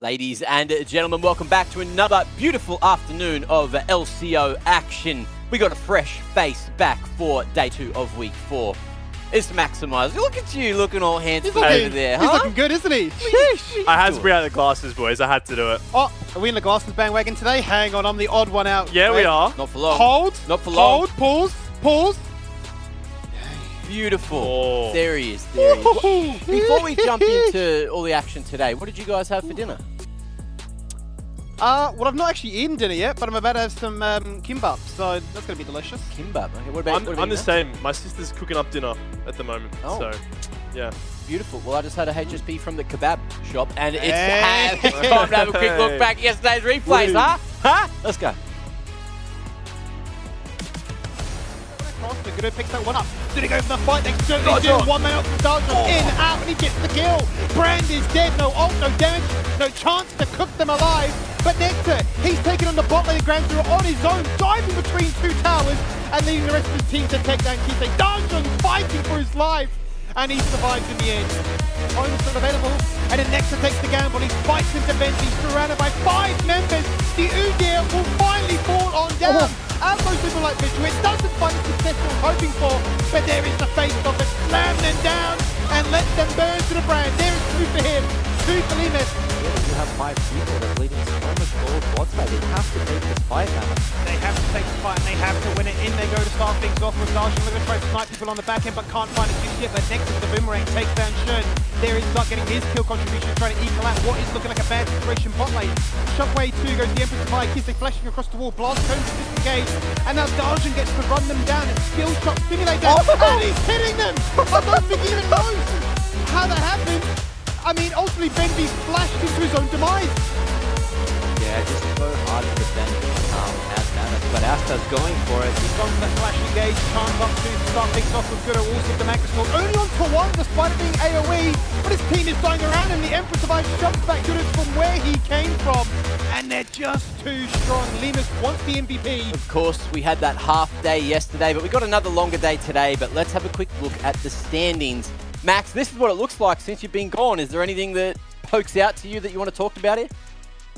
Ladies and gentlemen, welcome back to another beautiful afternoon of LCO action. We got a fresh face back for day 2 of week 4. It's Maximise. Look at you looking all handsome over there, huh? He's looking good, isn't he? I had to bring out the glasses, boys. I had to do it. Oh, are we in the glasses bandwagon today? Hang on, I'm the odd one out. Yeah, we are. Not for long. Hold. Not for long. Hold. Pause. Beautiful. Oh. There he is. There he is. Before we jump into all the action today, what did you guys have for dinner? Well, I've not actually eaten dinner yet, but I'm about to have some kimbap, so that's going to be delicious. Kimbap. Okay, what about I'm the same. My sister's cooking up dinner at the moment. Oh. So, yeah. Beautiful. Well, I just had a HSP from the kebab shop, and it's Hey. time to have a quick look back at yesterday's replays, huh? Huh? Let's go. Good, picks that one up. Did he go for the fight? They certainly do. One man up from Darkness. In, out, and he gets the kill. Brand is dead. No ult, no damage, no chance to cook them alive. But Nectar, he's taken on the bot lane Grand Zero on his own, diving between 2 towers and leaving the rest of his team to take down Kise. Darkness fighting for his life, and he survives in the end. Home still available, and then Nectar takes the gamble. He fights into Benji. He's surrounded by 5 members. The Udyr will finally fall on down. As most people like Mitchell, it doesn't find the success we're hoping for, but there is the face of it. Slam them down and let them burn to the brand. There is 2 for him, 2 for Limus. You have 5 people that are leading so much gold bot side. They have to take this fight now. They have to take the fight and they have to win it. In they go to start things off with Darshan. They're going to try to snipe people on the back end, but can't find a kill yet. But next to the boomerang takes down Shun. There is Duck getting his kill contribution, trying to equal out what is looking like a bad situation bot lane. Shockwave 2 goes the Empress of High Kiss. They flashing across the wall. Blast comes to disengage. And now Darshan gets to run them down and skill shot stimulate them. And he's hitting them! I don't think he even knows how that happened. I mean, ultimately Benby flashed into his own demise. Yeah, just so hard to defend Asta, but Asta's going for it. He's gone for the flash engage, charms up to start things off with good also the Magnus Sword. Only on to 1 despite it being AoE, but his team is dying around him. The Empress of Ice jumps back good from where he came from, and they're just too strong. Limus wants the MVP. Of course, we had that half day yesterday, but we got another longer day today. But let's have a quick look at the standings. Max, this is what it looks like since you've been gone. Is there anything that pokes out to you that you want to talk about here?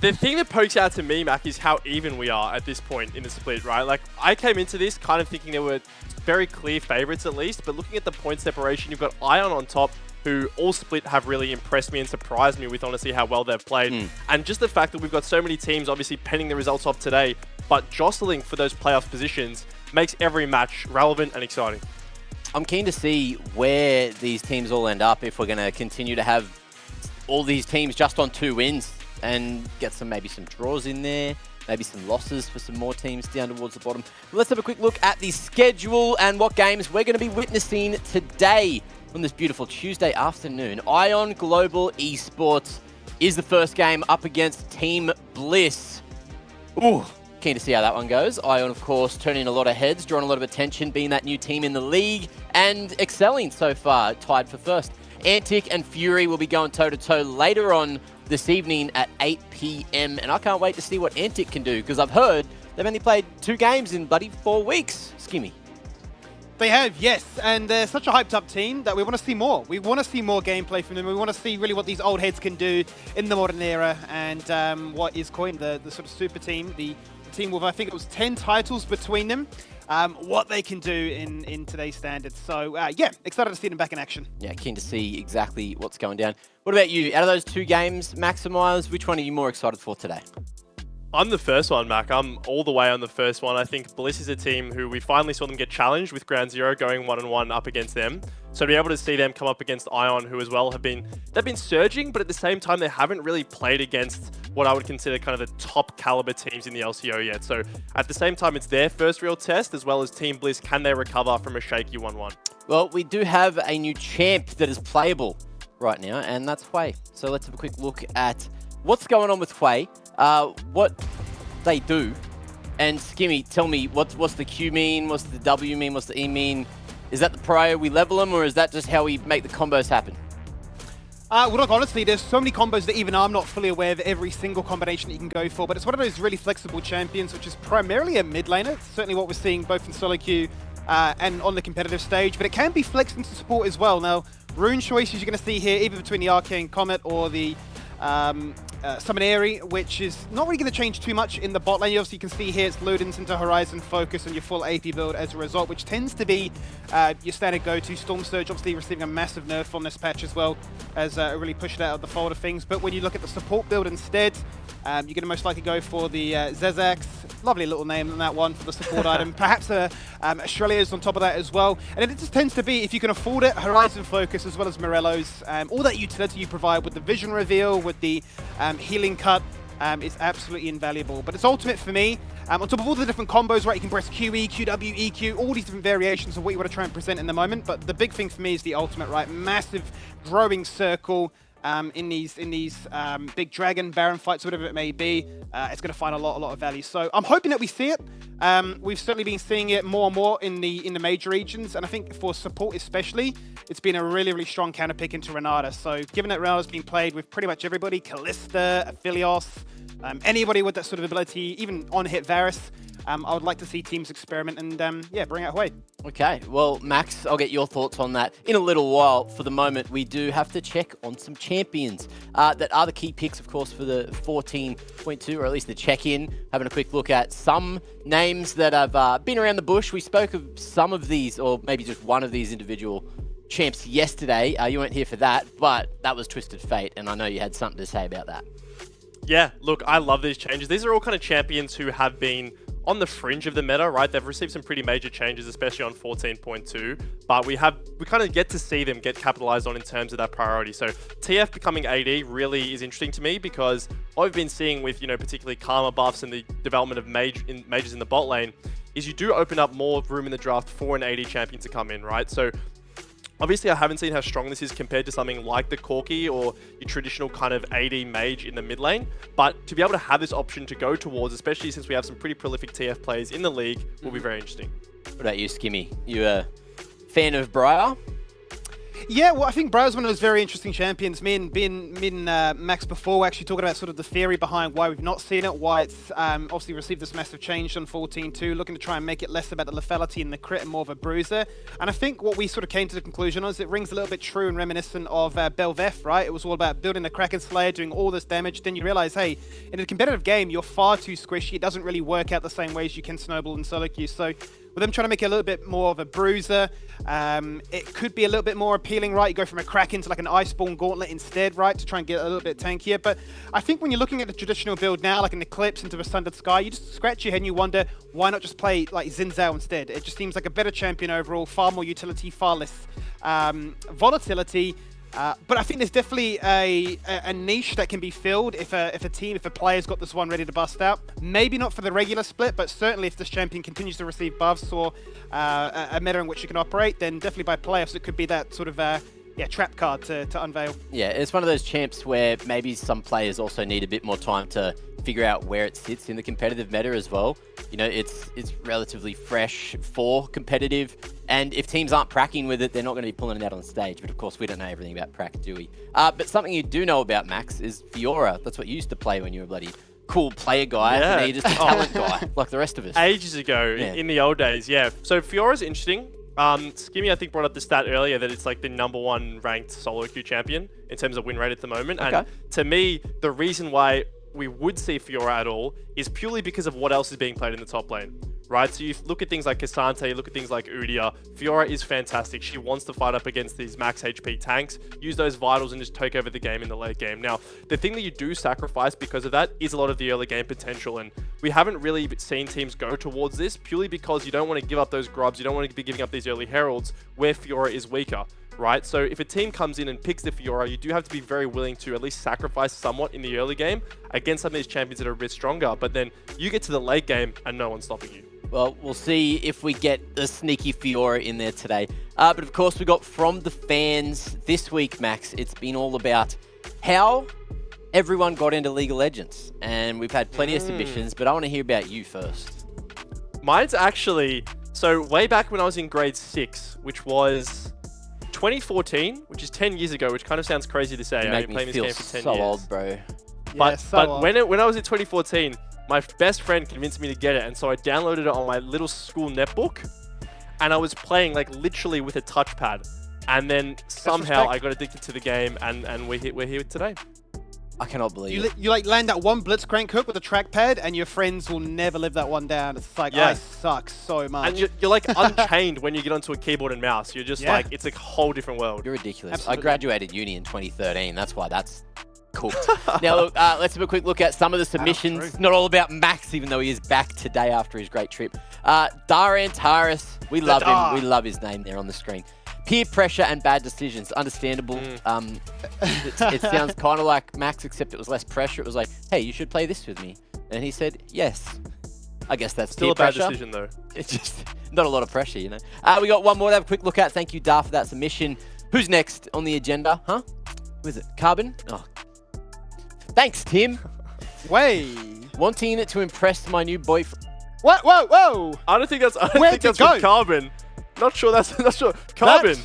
The thing that pokes out to me, Mac, is how even we are at this point in the split, right? Like, I came into this kind of thinking there were very clear favorites at least, but looking at the point separation, you've got Ion on top, who all split have really impressed me and surprised me with honestly how well they've played. And just the fact that we've got so many teams obviously penning the results off today, but jostling for those playoff positions makes every match relevant and exciting. I'm keen to see where these teams all end up if we're going to continue to have all these teams just on 2 wins and get maybe some draws in there, maybe some losses for some more teams down towards the bottom. But let's have a quick look at the schedule and what games we're going to be witnessing today on this beautiful Tuesday afternoon. Ion Global Esports is the first game up against Team Bliss. Ooh. Keen to see how that one goes. Ion, of course, turning a lot of heads, drawing a lot of attention, being that new team in the league, and excelling so far, tied for first. Antic and Fury will be going toe-to-toe later on this evening at 8 PM, and I can't wait to see what Antic can do, because I've heard they've only played 2 games in bloody 4 weeks. Skimmy. They have, yes, and they're such a hyped up team that we want to see more. We want to see more gameplay from them. We want to see really what these old heads can do in the modern era, and what is coined the sort of super team, the team with, I think it was 10 titles between them, what they can do in today's standards. So, yeah, excited to see them back in action. Yeah, keen to see exactly what's going down. What about you? Out of those 2 games, Maximise, which one are you more excited for today? I'm the first one, Mac. I'm all the way on the first one. I think Bliss is a team who we finally saw them get challenged with Ground Zero going 1-on-1 up against them. So to be able to see them come up against Ion, who as well they've been surging, but at the same time, they haven't really played against what I would consider kind of the top caliber teams in the LCO yet. So at the same time, it's their first real test, as well as Team Bliss. Can they recover from a shaky 1-1? Well, we do have a new champ that is playable right now, and that's Hui. So let's have a quick look at what's going on with Hui, what they do, and Skimmy, tell me, what's the Q mean, what's the W mean, what's the E mean? Is that the prior we level them, or is that just how we make the combos happen? Well, look, honestly, there's so many combos that even I'm not fully aware of every single combination that you can go for, but it's one of those really flexible champions, which is primarily a mid laner. It's certainly what we're seeing both in solo queue and on the competitive stage, but it can be flexed into support as well. Now, rune choices you're going to see here, either between the Arcane Comet or the Summonary, which is not really going to change too much in the bot lane. You obviously can see here it's Ludens into Horizon Focus and your full AP build as a result, which tends to be your standard go-to. Storm Surge obviously receiving a massive nerf on this patch as well, as really pushed it out of the fold of things. But when you look at the support build instead, you're going to most likely go for the Zezax. Lovely little name on that one for the support item. Perhaps Australia's on top of that as well. And it just tends to be, if you can afford it, Horizon Focus as well as Morello's. All that utility you provide with the Vision Reveal, with the Healing Cut, is absolutely invaluable. But it's ultimate for me. On top of all the different combos, right, you can press QE, QW, EQ, all these different variations of what you want to try and present in the moment. But the big thing for me is the ultimate, right? Massive growing circle. In these big dragon baron fights, whatever it may be, it's going to find a lot of value. So I'm hoping that we see it. We've certainly been seeing it more and more in the major regions, and I think for support especially, it's been a really strong counter pick into Renata. So given that Renata's been played with pretty much everybody, Kalista, Aphelios, anybody with that sort of ability, even on hit Varus, I would like to see teams experiment and yeah, bring it away. Okay, well, Max, I'll get your thoughts on that in a little while. For the moment, we do have to check on some champions that are the key picks, of course, for the 14.2, or at least the check-in. Having a quick look at some names that have been around the bush. We spoke of some of these, or maybe just one of these individual champs yesterday. You weren't here for that, but that was Twisted Fate, and I know you had something to say about that. Yeah, look, I love these changes. These are all kind of champions who have been on the fringe of the meta, right? They've received some pretty major changes, especially on 14.2, but we kind of get to see them get capitalized on in terms of that priority. So TF becoming AD really is interesting to me, because what we've been seeing with, particularly Karma buffs and the development of majors in the bot lane is you do open up more room in the draft for an AD champion to come in, right? So obviously, I haven't seen how strong this is compared to something like the Corki or your traditional kind of AD mage in the mid lane. But to be able to have this option to go towards, especially since we have some pretty prolific TF players in the league, will be very interesting. What about you, Skimmy? You a fan of Briar? Yeah, well, I think Briar's one of those very interesting champions. Me and Max before were actually talking about sort of the theory behind why we've not seen it, why it's obviously received this massive change on 14.2, looking to try and make it less about the lethality and the crit and more of a bruiser. And I think what we sort of came to the conclusion on is it rings a little bit true and reminiscent of Belveth, right? It was all about building the Kraken Slayer, doing all this damage. Then you realize, hey, in a competitive game, you're far too squishy. It doesn't really work out the same way as you can Snowball and solo queue. So with them trying to make it a little bit more of a bruiser, it could be a little bit more appealing, right? You go from a Kraken to like an Iceborne Gauntlet instead, right? To try and get a little bit tankier. But I think when you're looking at the traditional build now, like an Eclipse into a Sundered Sky, you just scratch your head and you wonder, why not just play like Xin Zhao instead? It just seems like a better champion overall, far more utility, far less volatility. But I think there's definitely a niche that can be filled if a player's got this one ready to bust out. Maybe not for the regular split, but certainly if this champion continues to receive buffs or a meta in which you can operate, then definitely by playoffs it could be that sort of trap card to unveil. Yeah, it's one of those champs where maybe some players also need a bit more time to figure out where it sits in the competitive meta as well. It's relatively fresh for competitive, and if teams aren't pracking with it, they're not going to be pulling it out on stage. But of course, we don't know everything about prac, do we? But something you do know about, Max, is Fiora. That's what you used to play when you were a bloody cool player guy, and now you're just a talent guy, like the rest of us. Ages ago, in the old days, yeah. So Fiora's interesting. Skimmy, I think, brought up the stat earlier that it's like the #1 ranked solo queue champion in terms of win rate at the moment. Okay. And to me, the reason why we would see Fiora at all is purely because of what else is being played in the top lane, right? So you look at things like Cassante, you look at things like Udyr. Fiora is fantastic. She wants to fight up against these max HP tanks, use those vitals and just take over the game in the late game. Now, the thing that you do sacrifice because of that is a lot of the early game potential, and we haven't really seen teams go towards this purely because you don't want to give up those grubs, you don't want to be giving up these early heralds where Fiora is weaker. Right, so if a team comes in and picks the Fiora, you do have to be very willing to at least sacrifice somewhat in the early game against some of these champions that are a bit stronger, but then you get to the late game and no one's stopping you. Well, we'll see if we get a sneaky Fiora in there today. But of course, we got from the fans this week, Max. It's been all about how everyone got into League of Legends, and we've had plenty of submissions, but I want to hear about you first. Mine's actually, so way back when I was in grade 6, which was 2014, which is 10 years ago, which kind of sounds crazy to say. I've been playing this game for 10 years. So old, bro. But when I was in 2014, my best friend convinced me to get it, and so I downloaded it on my little school netbook, and I was playing like literally with a touchpad, and then somehow I got addicted to the game, and we're here today. I cannot believe it. You like land that one Blitzcrank hook with a trackpad, and your friends will never live that one down. It's like, Yeah. I suck so much. And you're like unchained when you get onto a keyboard and mouse. You're just like, it's a whole different world. You're ridiculous. Absolutely. I graduated uni in 2013. That's why that's cooked. Now, look, let's have a quick look at some of the submissions. true. Not all about Max, even though he is back today after his great trip. Darantaris, we love him. We love his name there on the screen. Peer pressure and bad decisions, understandable. It sounds kind of like Max, except it was less pressure. It was like, hey, you should play this with me. And he said, yes. I guess that's Still peer a bad pressure. decision, though. It's just not a lot of pressure, you know. We got one more to have a quick look at. Thank you, Dar, for that submission. Who's next on the agenda? Huh? Who is it? Carbon? Oh. Thanks, Tim. Way. Wanting to impress my new boyfriend. What? Whoa, whoa. I don't think that's. I don't Where'd think that's it go? with Carbon. Not sure. That's not sure. Carbon.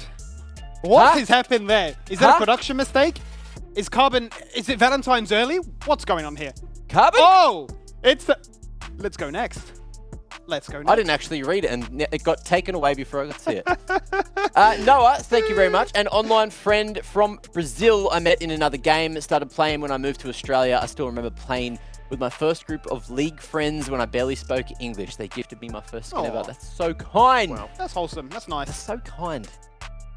What Huh? has happened there? Is that Huh? a production mistake? Is Carbon? Is it Valentine's early? What's going on here? Carbon? Oh, it's. Let's go next. Let's go next. I didn't actually read it, and it got taken away before I got to see it. Noah, thank you very much. An online friend from Brazil I met in another game. Started playing when I moved to Australia. I still remember playing with my first group of league friends when I barely spoke English. They gifted me my first skin ever. Aw. That's so kind. Wow. That's wholesome. That's nice. That's so kind.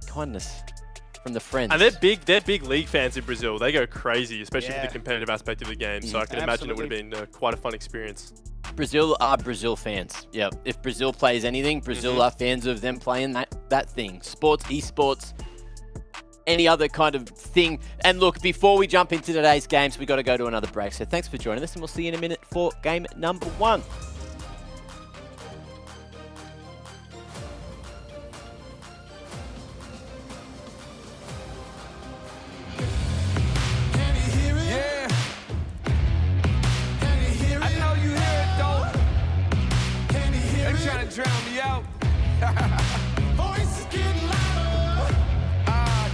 Kindness from the friends. And they're big league fans in Brazil. They go crazy, especially with the competitive aspect of the game. So I can imagine it would have been quite a fun experience. Brazil are Brazil fans. Yeah, if Brazil plays anything, Brazil are fans of them playing that thing. Sports, esports, any other kind of thing. And look, before we jump into today's games, we got to go to another break. So thanks for joining us, and we'll see you in a minute for game number 1. Drown me out. Voice is getting louder.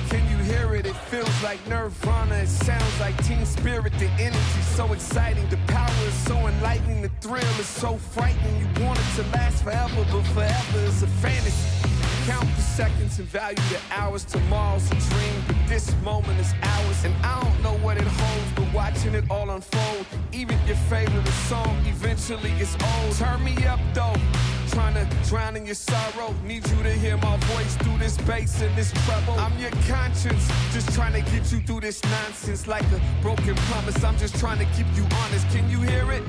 Can you hear it? It feels like Nirvana. It sounds like Team Spirit. The energy's so exciting. The power is so enlightening. The thrill is so frightening. You want it to last forever, but forever is a fantasy. Count the seconds and value the hours. Tomorrow's a dream, but this moment is ours. And I don't know what it holds, but watching it all unfold. Even your favorite song eventually gets old. Turn me up though. Trying to drown in your sorrow. Need you to hear my voice through this bass and this treble. I'm your conscience, just trying to get you through this nonsense. Like a broken promise, I'm just trying to keep you honest. Can you hear it?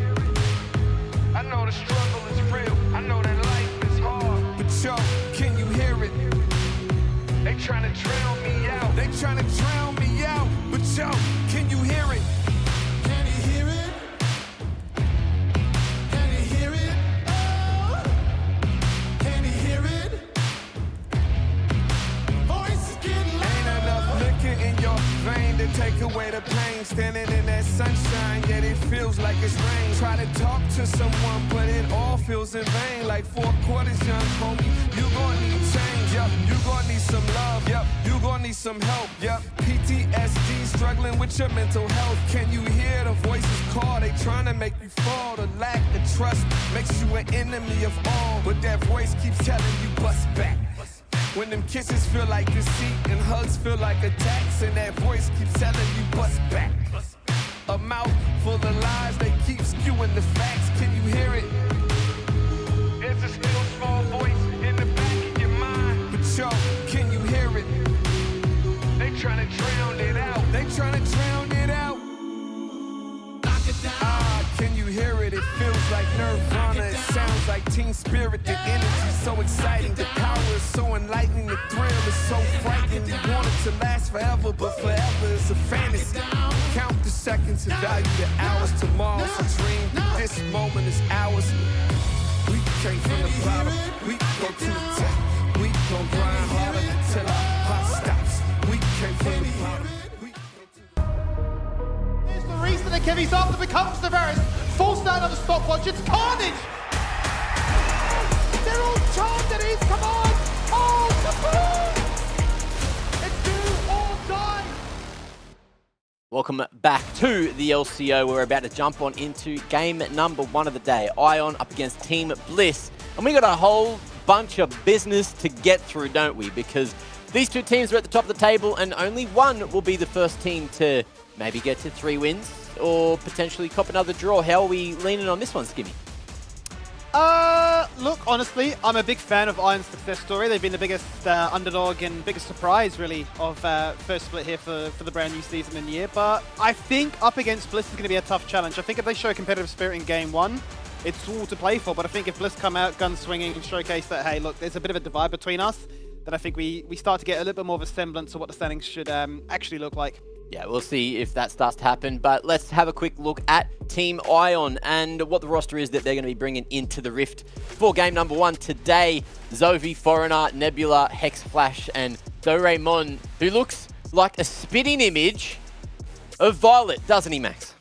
I know the struggle is real. I know that life is hard. But yo, can you hear it? They trying to drown me out. They trying to drown me out. But yo, can you hear it? Can you hear it? Can you hear it? Oh, can you hear it? Voice is getting loud. Ain't enough liquor in your vein to take away the pain. Standing in that sunshine, yet it feels like it's rain. Try to talk to someone, but it all feels in vain. Like 4 quarters, young homie, you gon' need change. Yep, you gon' need some love. Yep, you gon' need some help. Yep, PTSD, struggling with your mental health. Can you hear the voices call? They trying to make you fall. The lack of trust makes you an enemy of all. But that voice keeps telling you bust back. When them kisses feel like deceit and hugs feel like attacks, and that voice keeps telling you bust back. A mouth full of lies, they keep skewing the facts. Can you hear it? There's a still small voice in the back of your mind. But yo, can you hear it? They trying to drown it out. They trying to drown it out. Knock it down. Can you hear it? It feels like Nirvana. It sounds like Team Spirit. The energy's so exciting. The power is so enlightening. The thrill is so frightening. You want it to last forever, but forever is a fantasy. Count the seconds and value the hours. Tomorrow's a dream, but this moment is ours. We came from the bottom. We go to the top. We gon' grind harder until our heart stops. We came from the bottom. Here's the reason that Kevy's after becomes the Varus. Full start on the stopwatch. It's carnage. They're all charged at his command. Oh, the boom! It's do or die. Welcome back to the LCO. We're about to jump on into game number 1 of the day. Ion up against Team Bliss. And we got a whole bunch of business to get through, don't we? Because these two teams are at the top of the table and only one will be the first team to maybe get to 3 wins or potentially cop another draw. How are we leaning on this one, Skimmy? Look, honestly, I'm a big fan of Iron's success story. They've been the biggest underdog and biggest surprise, really, of first split here for the brand new season and year. But I think up against Bliss is going to be a tough challenge. I think if they show competitive spirit in game 1, it's all to play for. But I think if Bliss come out gun swinging and showcase that, hey, look, there's a bit of a divide between us, then I think we start to get a little bit more of a semblance of what the standings should actually look like. Yeah, we'll see if that starts to happen, but let's have a quick look at Team Ion and what the roster is that they're going to be bringing into the Rift for game number 1 today. Zovi, Foreigner, Nebula, Hex Flash, and Doraemon, who looks like a spitting image of Violet, doesn't he, Max?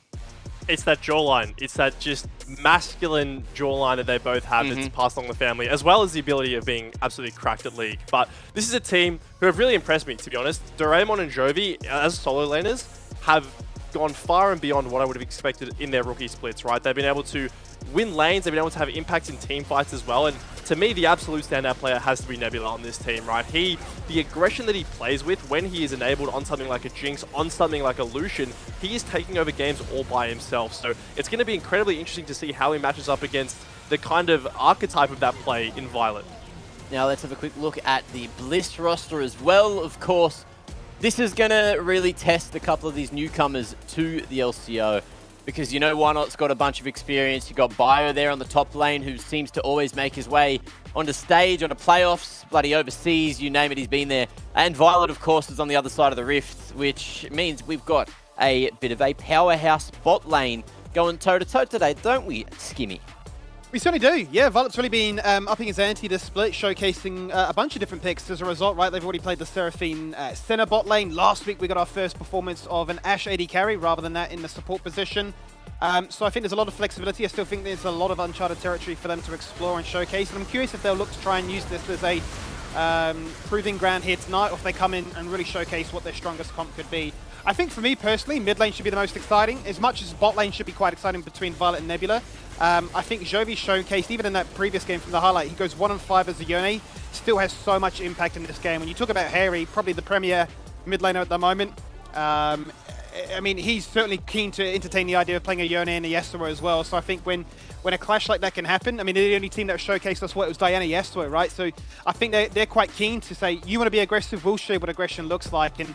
It's that jawline. It's that just masculine jawline that they both have that's passed along the family, as well as the ability of being absolutely cracked at League. But this is a team who have really impressed me, to be honest. Doraemon and Jovi, as solo laners, have gone far and beyond what I would have expected in their rookie splits, right? They've been able to win lanes, they've been able to have impact in team fights as well, and to me, the absolute standout player has to be Nebula on this team, right? The aggression that he plays with when he is enabled on something like a Jinx, on something like a Lucian, he is taking over games all by himself. So it's going to be incredibly interesting to see how he matches up against the kind of archetype of that play in Violet. Now let's have a quick look at the Bliss roster as well, of course. This is going to really test a couple of these newcomers to the LCO. Because you know Why Not's got a bunch of experience. You've got Bio there on the top lane who seems to always make his way onto stage, onto playoffs, bloody overseas, you name it, he's been there. And Violet, of course, is on the other side of the Rift, which means we've got a bit of a powerhouse bot lane going toe-to-toe today, don't we, Skimmy? We certainly do. Yeah, Violet's really been upping his ante this split, showcasing a bunch of different picks as a result, right? They've already played the Seraphine center bot lane. Last week, we got our first performance of an Ashe AD carry rather than that in the support position. So I think there's a lot of flexibility. I still think there's a lot of uncharted territory for them to explore and showcase. And I'm curious if they'll look to try and use this as a proving ground here tonight, or if they come in and really showcase what their strongest comp could be. I think for me personally, mid lane should be the most exciting, as much as bot lane should be quite exciting between Violet and Nebula. I think Jovi showcased, even in that previous game from the highlight, he goes 1-5 as a Yone, still has so much impact in this game. When you talk about Harry, probably the premier mid laner at the moment, I mean, he's certainly keen to entertain the idea of playing a Yone and a Yasuo as well. So I think when a clash like that can happen, I mean, the only team that showcased us what it was Diana Yasuo, right? So I think they're quite keen to say, you want to be aggressive, we'll show you what aggression looks like. And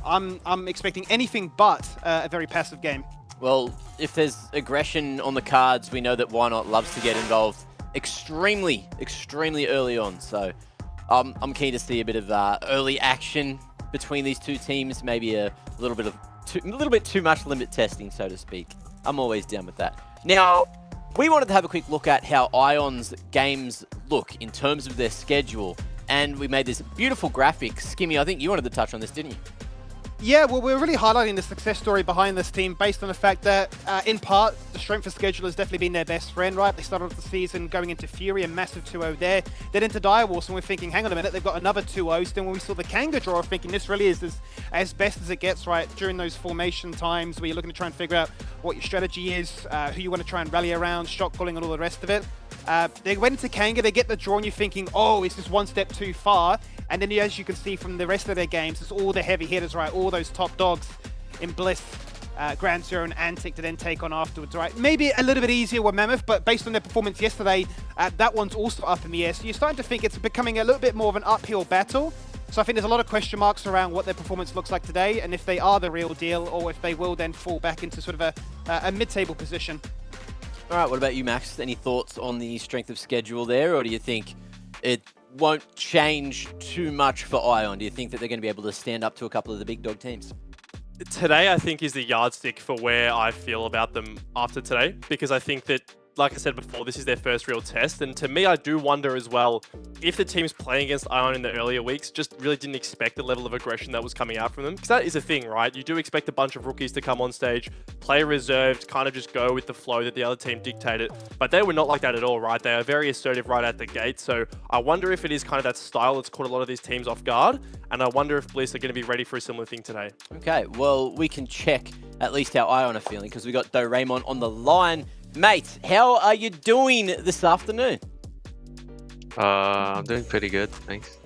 I'm expecting anything but a very passive game. Well, if there's aggression on the cards, we know that Why Not loves to get involved extremely early on. So I'm keen to see a bit of early action between these two teams, maybe a little bit too much limit testing, so to speak. I'm always down with that. Now, we wanted to have a quick look at how Ion's games look in terms of their schedule, and we made this beautiful graphic. Skimmy, I think you wanted to touch on this, didn't you? Yeah, well, we're really highlighting the success story behind this team based on the fact that, in part, the strength of schedule has definitely been their best friend, right? They started off the season going into Fury, a massive 2-0 there. Then into Direwolves, and we're thinking, hang on a minute, they've got another 2-0s. Then when we saw the Kanga draw, we're thinking this really is as best as it gets, right? During those formation times where you're looking to try and figure out what your strategy is, who you want to try and rally around, shot calling, and all the rest of it. They went into Kanga, they get the draw, and you're thinking, oh, it's just one step too far. And then, as you can see from the rest of their games, it's all the heavy hitters, right? All those top dogs in Bliss, Grand Zero, and Antic to then take on afterwards, right? Maybe a little bit easier with Mammoth, but based on their performance yesterday, that one's also up in the air. So you're starting to think it's becoming a little bit more of an uphill battle. So I think there's a lot of question marks around what their performance looks like today, and if they are the real deal, or if they will then fall back into sort of a mid-table position. All right, what about you, Max? Any thoughts on the strength of schedule there, or do you think it won't change too much for Ion? Do you think that they're going to be able to stand up to a couple of the big dog teams? Today, I think, is the yardstick for where I feel about them after today, because I think that, like I said before, this is their first real test. And to me, I do wonder as well if the teams playing against Ion in the earlier weeks just really didn't expect the level of aggression that was coming out from them. Because that is a thing, right? You do expect a bunch of rookies to come on stage, play reserved, kind of just go with the flow that the other team dictated. But they were not like that at all, right? They are very assertive right out the gate. So I wonder if it is kind of that style that's caught a lot of these teams off guard. And I wonder if Bliss are going to be ready for a similar thing today. Okay, well, we can check at least how Ion are feeling, because we got Doraemon on the line. Mate, how are you doing this afternoon? I'm doing pretty good, thanks.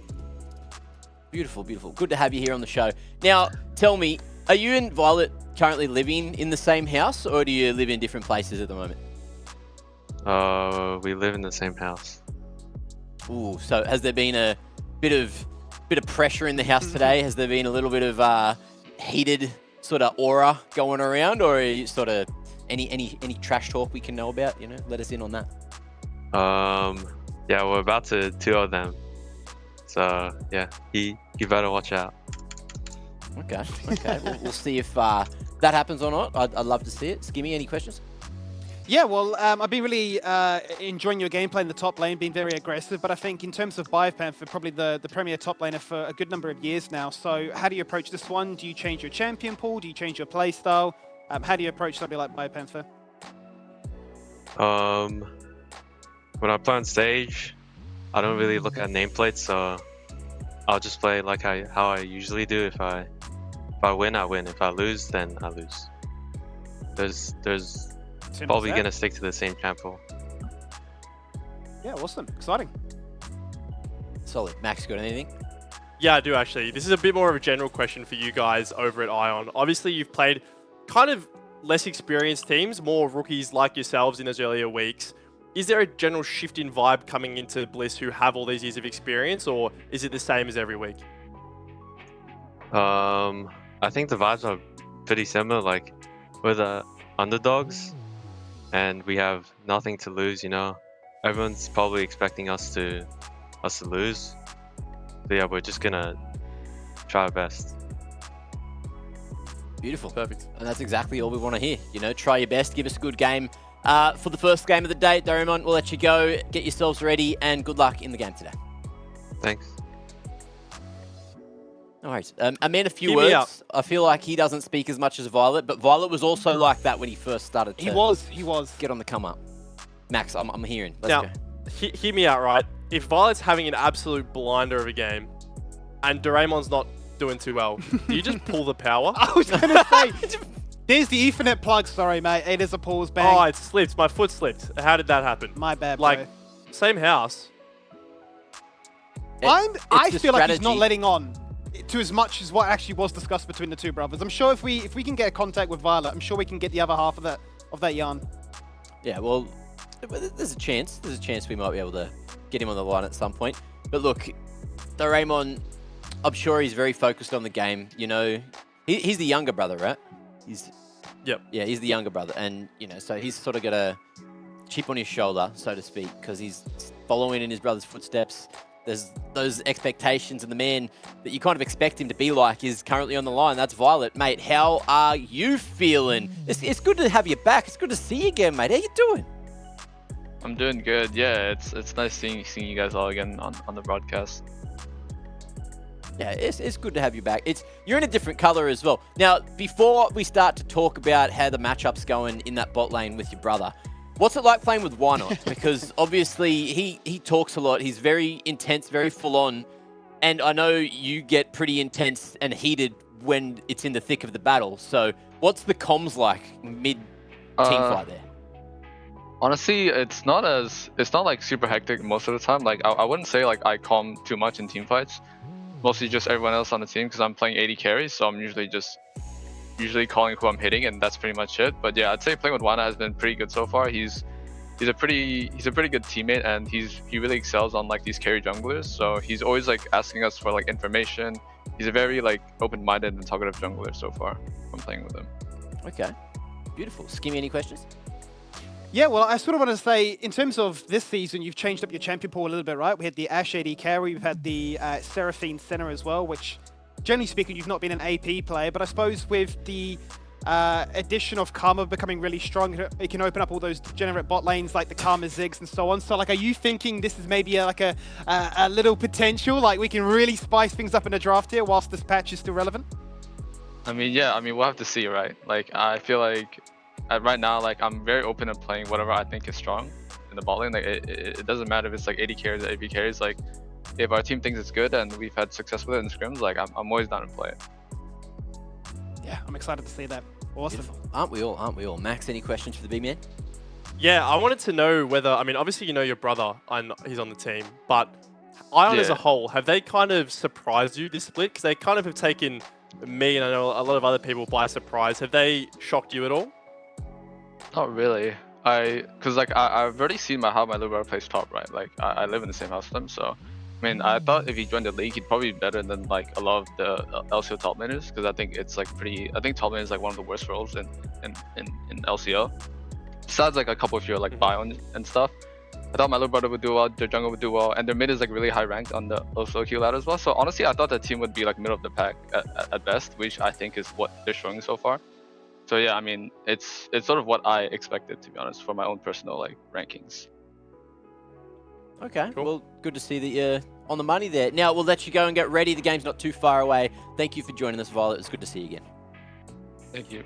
Beautiful, beautiful. Good to have you here on the show. Now, tell me, are you and Violet currently living in the same house, or do you live in different places at the moment? We live in the same house. Ooh, so has there been a bit of pressure in the house today? Has there been a little bit of heated sort of aura going around, or are you sort of any trash talk we can know about? You know, let us in on that. Yeah, we're about to 2-0 them. So yeah, you better watch out. Okay. We'll see if that happens or not. I'd love to see it. Skimmy, any questions? Yeah, well, I've been really enjoying your gameplay in the top lane, being very aggressive, but I think in terms of Biopanther, probably the premier top laner for a good number of years now. So how do you approach this one? Do you change your champion pool? Do you change your play style? How do you approach something like Biopanther? When I play on stage, I don't really look at nameplates, so I'll just play like how I usually do. If I win, I win. If I lose, then I lose. There's probably gonna stick to the same champ pool. Yeah, awesome, exciting. Solid. Max, got anything? Yeah, I do actually. This is a bit more of a general question for you guys over at Ion. Obviously, you've played kind of less experienced teams, more rookies like yourselves in those earlier weeks. Is there a general shift in vibe coming into Bliss who have all these years of experience, or is it the same as every week? I think the vibes are pretty similar. Like, we're the underdogs, and we have nothing to lose. You know, everyone's probably expecting us to lose. So yeah, we're just gonna try our best. Beautiful. Perfect. And that's exactly all we want to hear. You know, try your best, give us a good game. For the first game of the day, Doraemon, we'll let you go. Get yourselves ready, and good luck in the game today. Thanks. No worries. I mean, a few Hear me out. words. I feel like he doesn't speak as much as Violet, but Violet was also like that when he first started to He was. get on the come up. Max, I'm hearing. Let's Now, go. hear me out, right? If Violet's having an absolute blinder of a game, and Doraemon's not doing too well, do you just pull the power? I was going to say, there's the Ethernet plug. Sorry, mate. It is a pause bang. Oh, it slipped. My foot slipped. How did that happen? My bad, bro. Like, same house. I the feel like he's not strategy. letting on to as much as what actually was discussed between the two brothers. I'm sure if we can get a contact with Violet, I'm sure we can get the other half of that yarn. Yeah, well, there's a chance. There's a chance we might be able to get him on the line at some point. But look, Doraemon, I'm sure he's very focused on the game. You know, he's the younger brother, right? Yep. Yeah, he's the younger brother. And, you know, so he's sort of got a chip on his shoulder, so to speak, because he's following in his brother's footsteps. There's those expectations, and the man that you kind of expect him to be like is currently on the line. That's Violet. Mate, how are you feeling? It's good to have you back. It's good to see you again, mate. How you doing? I'm doing good. Yeah, it's nice seeing you guys all again on the broadcast. Yeah, it's good to have you back. You're in a different color as well. Now, before we start to talk about how the matchup's going in that bot lane with your brother, what's it like playing with Why Not? Because obviously he talks a lot. He's very intense, very full on. And I know you get pretty intense and heated when it's in the thick of the battle. So what's the comms like mid team fight there? Honestly, it's not like super hectic most of the time. Like I wouldn't say like I calm too much in team fights. Mostly just everyone else on the team because I'm playing 80 carries, so I'm usually calling who I'm hitting, and that's pretty much it. But yeah, I'd say playing with Wana has been pretty good so far. He's a pretty good teammate, and he really excels on like these carry junglers. So he's always like asking us for like information. He's a very like open-minded and talkative jungler so far. I'm playing with him. Okay, beautiful. Skimmy, any questions? Yeah, well, I sort of want to say, in terms of this season, you've changed up your champion pool a little bit, right? We had the Ashe AD carry, we've had the Seraphine center as well, which, generally speaking, you've not been an AP player, but I suppose with the addition of Karma becoming really strong, it can open up all those degenerate bot lanes like the Karma Zigs and so on. So, like, are you thinking this is maybe like a little potential, like we can really spice things up in the draft here whilst this patch is still relevant? I mean, yeah. I mean, we'll have to see, right? Like I feel like right now, like I'm very open to playing whatever I think is strong in the bot lane. Like it doesn't matter if it's like 80 carries or 80 carries. Like if our team thinks it's good and we've had success with it in scrims, like I'm always down to play it. Yeah, I'm excited to see that. Awesome. Beautiful. Aren't we all? Aren't we all? Max, any questions for the B-Man? Yeah, I wanted to know whether, I mean, obviously you know your brother and he's on the team, but Ion as a Yeah. whole, have they kind of surprised you this split? Because they kind of have taken me and I know a lot of other people by surprise. Have they shocked you at all? Not really. Cause like I've already seen how my little brother plays top, right? Like I live in the same house with him, so I mean I thought if he joined the league, he'd probably be better than like a lot of the LCO top laners, because I think it's like I think top lane is like one of the worst roles in LCO. Besides like a couple of your like Bion and stuff. I thought my little brother would do well, their jungle would do well, and their mid is like really high ranked on the LCO ladder as well. So honestly, I thought the team would be like middle of the pack at best, which I think is what they're showing so far. So yeah, I mean, it's sort of what I expected, to be honest, for my own personal like rankings. Okay, Cool. well, good to see that you're on the money there. Now, we'll let you go and get ready. The game's not too far away. Thank you for joining us, Violet. It's good to see you again. Thank you.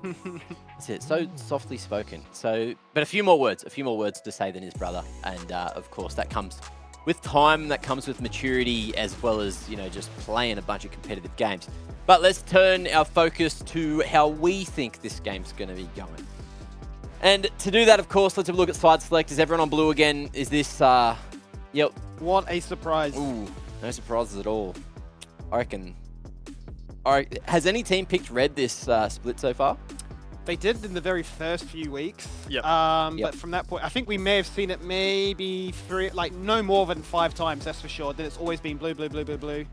That's it. So softly spoken. So, but a few more words to say than his brother. And of course, that comes with time. That comes with maturity, as well as, you know, just playing a bunch of competitive games. But let's turn our focus to how we think this game's going to be going. And to do that, of course, let's have a look at side select. Is everyone on blue again? Is this, yep. What a surprise. Ooh, no surprises at all. I reckon. All right, has any team picked red this split so far? They did in the very first few weeks. Yep. But from that point, I think we may have seen it maybe no more than 5 times, that's for sure. Then it's always been blue, blue, blue, blue, blue,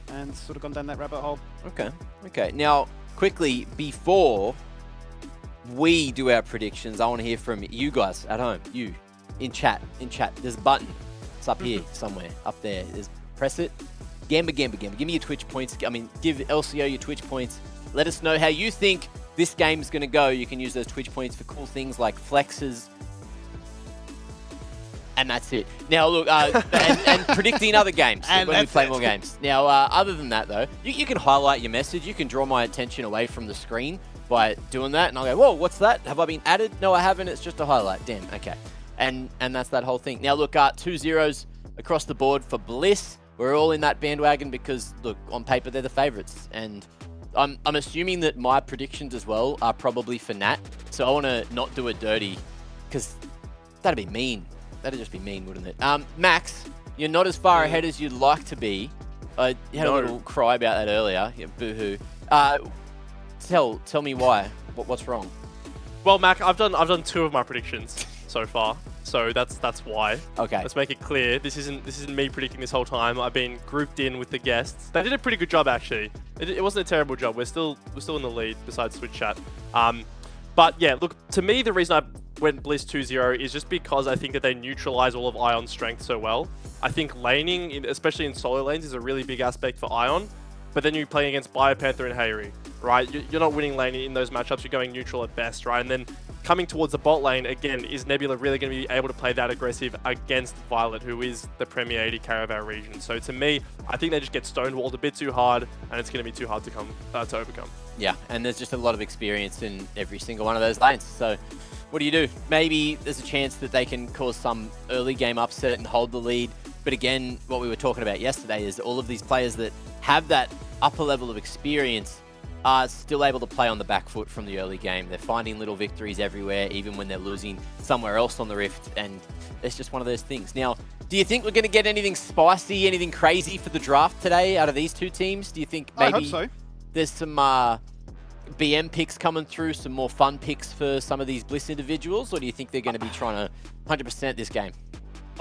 and sort of gone down that rabbit hole. Okay. Okay. Now, quickly, before we do our predictions, I want to hear from you guys at home. You, in chat. There's a button. It's up here somewhere. Up there. Press it. Gamba. Give me your Twitch points. I mean, give LCO your Twitch points. Let us know how you think this game's going to go. You can use those Twitch points for cool things like flexes. And that's it. Now, look, and predicting other games when we play more games. Now, other than that, though, you can highlight your message. You can draw my attention away from the screen by doing that. And I'll go, whoa, what's that? Have I been added? No, I haven't. It's just a highlight. Damn, okay. And that's that whole thing. Now, look, 2 zeros across the board for Bliss. We're all in that bandwagon because, look, on paper, they're the favorites. And I'm assuming that my predictions as well are probably for Nat. So I want to not do it dirty because that'd be mean. That'd just be mean, wouldn't it? Max, you're not as far ahead as you'd like to be. I had a little cry about that earlier. Yeah, boo-hoo. Tell me why. What's wrong? Well, Mac, I've done 2 of my predictions so far. So that's why. Okay. Let's make it clear. This isn't me predicting this whole time. I've been grouped in with the guests. They did a pretty good job, actually. It wasn't a terrible job. We're still in the lead besides Switch Chat. But yeah, look, to me, the reason I went Bliss 2-0 is just because I think that they neutralize all of Ion's strength so well. I think laning, especially in solo lanes, is a really big aspect for Ion. But then you're playing against Biopanther and Hayri, right? You're not winning lane in those matchups. You're going neutral at best, right? And then coming towards the bot lane, again, is Nebula really going to be able to play that aggressive against Violet, who is the premier AD carry of our region? So to me, I think they just get stonewalled a bit too hard, and it's going to be too hard to overcome. Yeah, and there's just a lot of experience in every single one of those lanes. So what do? Maybe there's a chance that they can cause some early game upset and hold the lead. But again, what we were talking about yesterday is all of these players that have that upper level of experience are still able to play on the back foot from the early game. They're finding little victories everywhere, even when they're losing somewhere else on the Rift, and it's just one of those things. Now, do you think we're going to get anything spicy, anything crazy for the draft today out of these 2 teams? Do you think maybe I hope so. There's some BM picks coming through, some more fun picks for some of these Bliss individuals, or do you think they're going to be trying to 100% this game?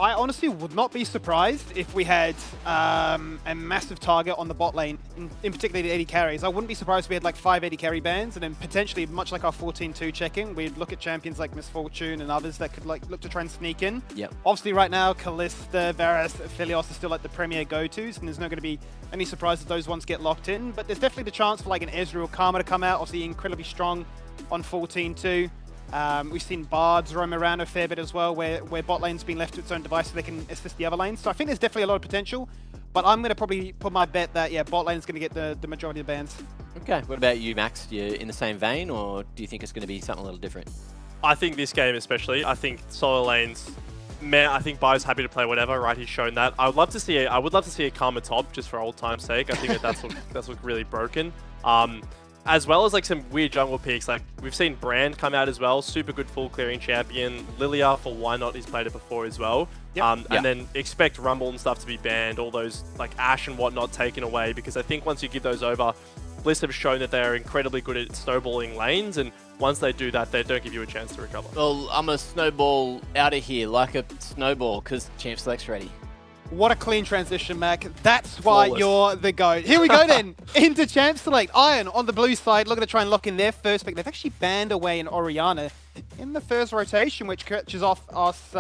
I honestly would not be surprised if we had a massive target on the bot lane, in particular the AD carries. I wouldn't be surprised if we had like 5 AD carry bans, and then potentially, much like our 14-2 check-in, we'd look at champions like Misfortune and others that could like look to try and sneak in. Yep. Obviously right now, Kalista, Varus, Philios are still like the premier go-tos, and there's not going to be any surprise if those ones get locked in, but there's definitely the chance for like an Ezreal or Karma to come out, obviously incredibly strong on 14-2. We've seen Bards roam around a fair bit as well, where bot lane's been left to its own device so they can assist the other lanes. So I think there's definitely a lot of potential, but I'm going to probably put my bet that, yeah, bot lane's going to get the majority of the bans. Okay, what about you, Max? You in the same vein, or do you think it's going to be something a little different? I think this game especially, I think solo lanes, man, I think Bio's happy to play whatever, right? He's shown that. I would love to see a Karma top, just for old time's sake. I think that's looked really broken. as well as like some weird jungle picks. Like we've seen Brand come out as well, super good full clearing champion. Lilia for Why Not, he's played it before as well. Yep. And then expect Rumble and stuff to be banned, all those like Ashe and whatnot taken away, because I think once you give those over, Bliss have shown that they're incredibly good at snowballing lanes, and once they do that, they don't give you a chance to recover. Well, I'm a snowball out of here like a snowball because Champ Select's ready. What a clean transition, Mac. That's why Flawless. you're the GOAT. Here we go then, into Champ Select. Iron on the blue side, looking to try and lock in their first pick. They've actually banned away an Orianna in the first rotation, which catches us off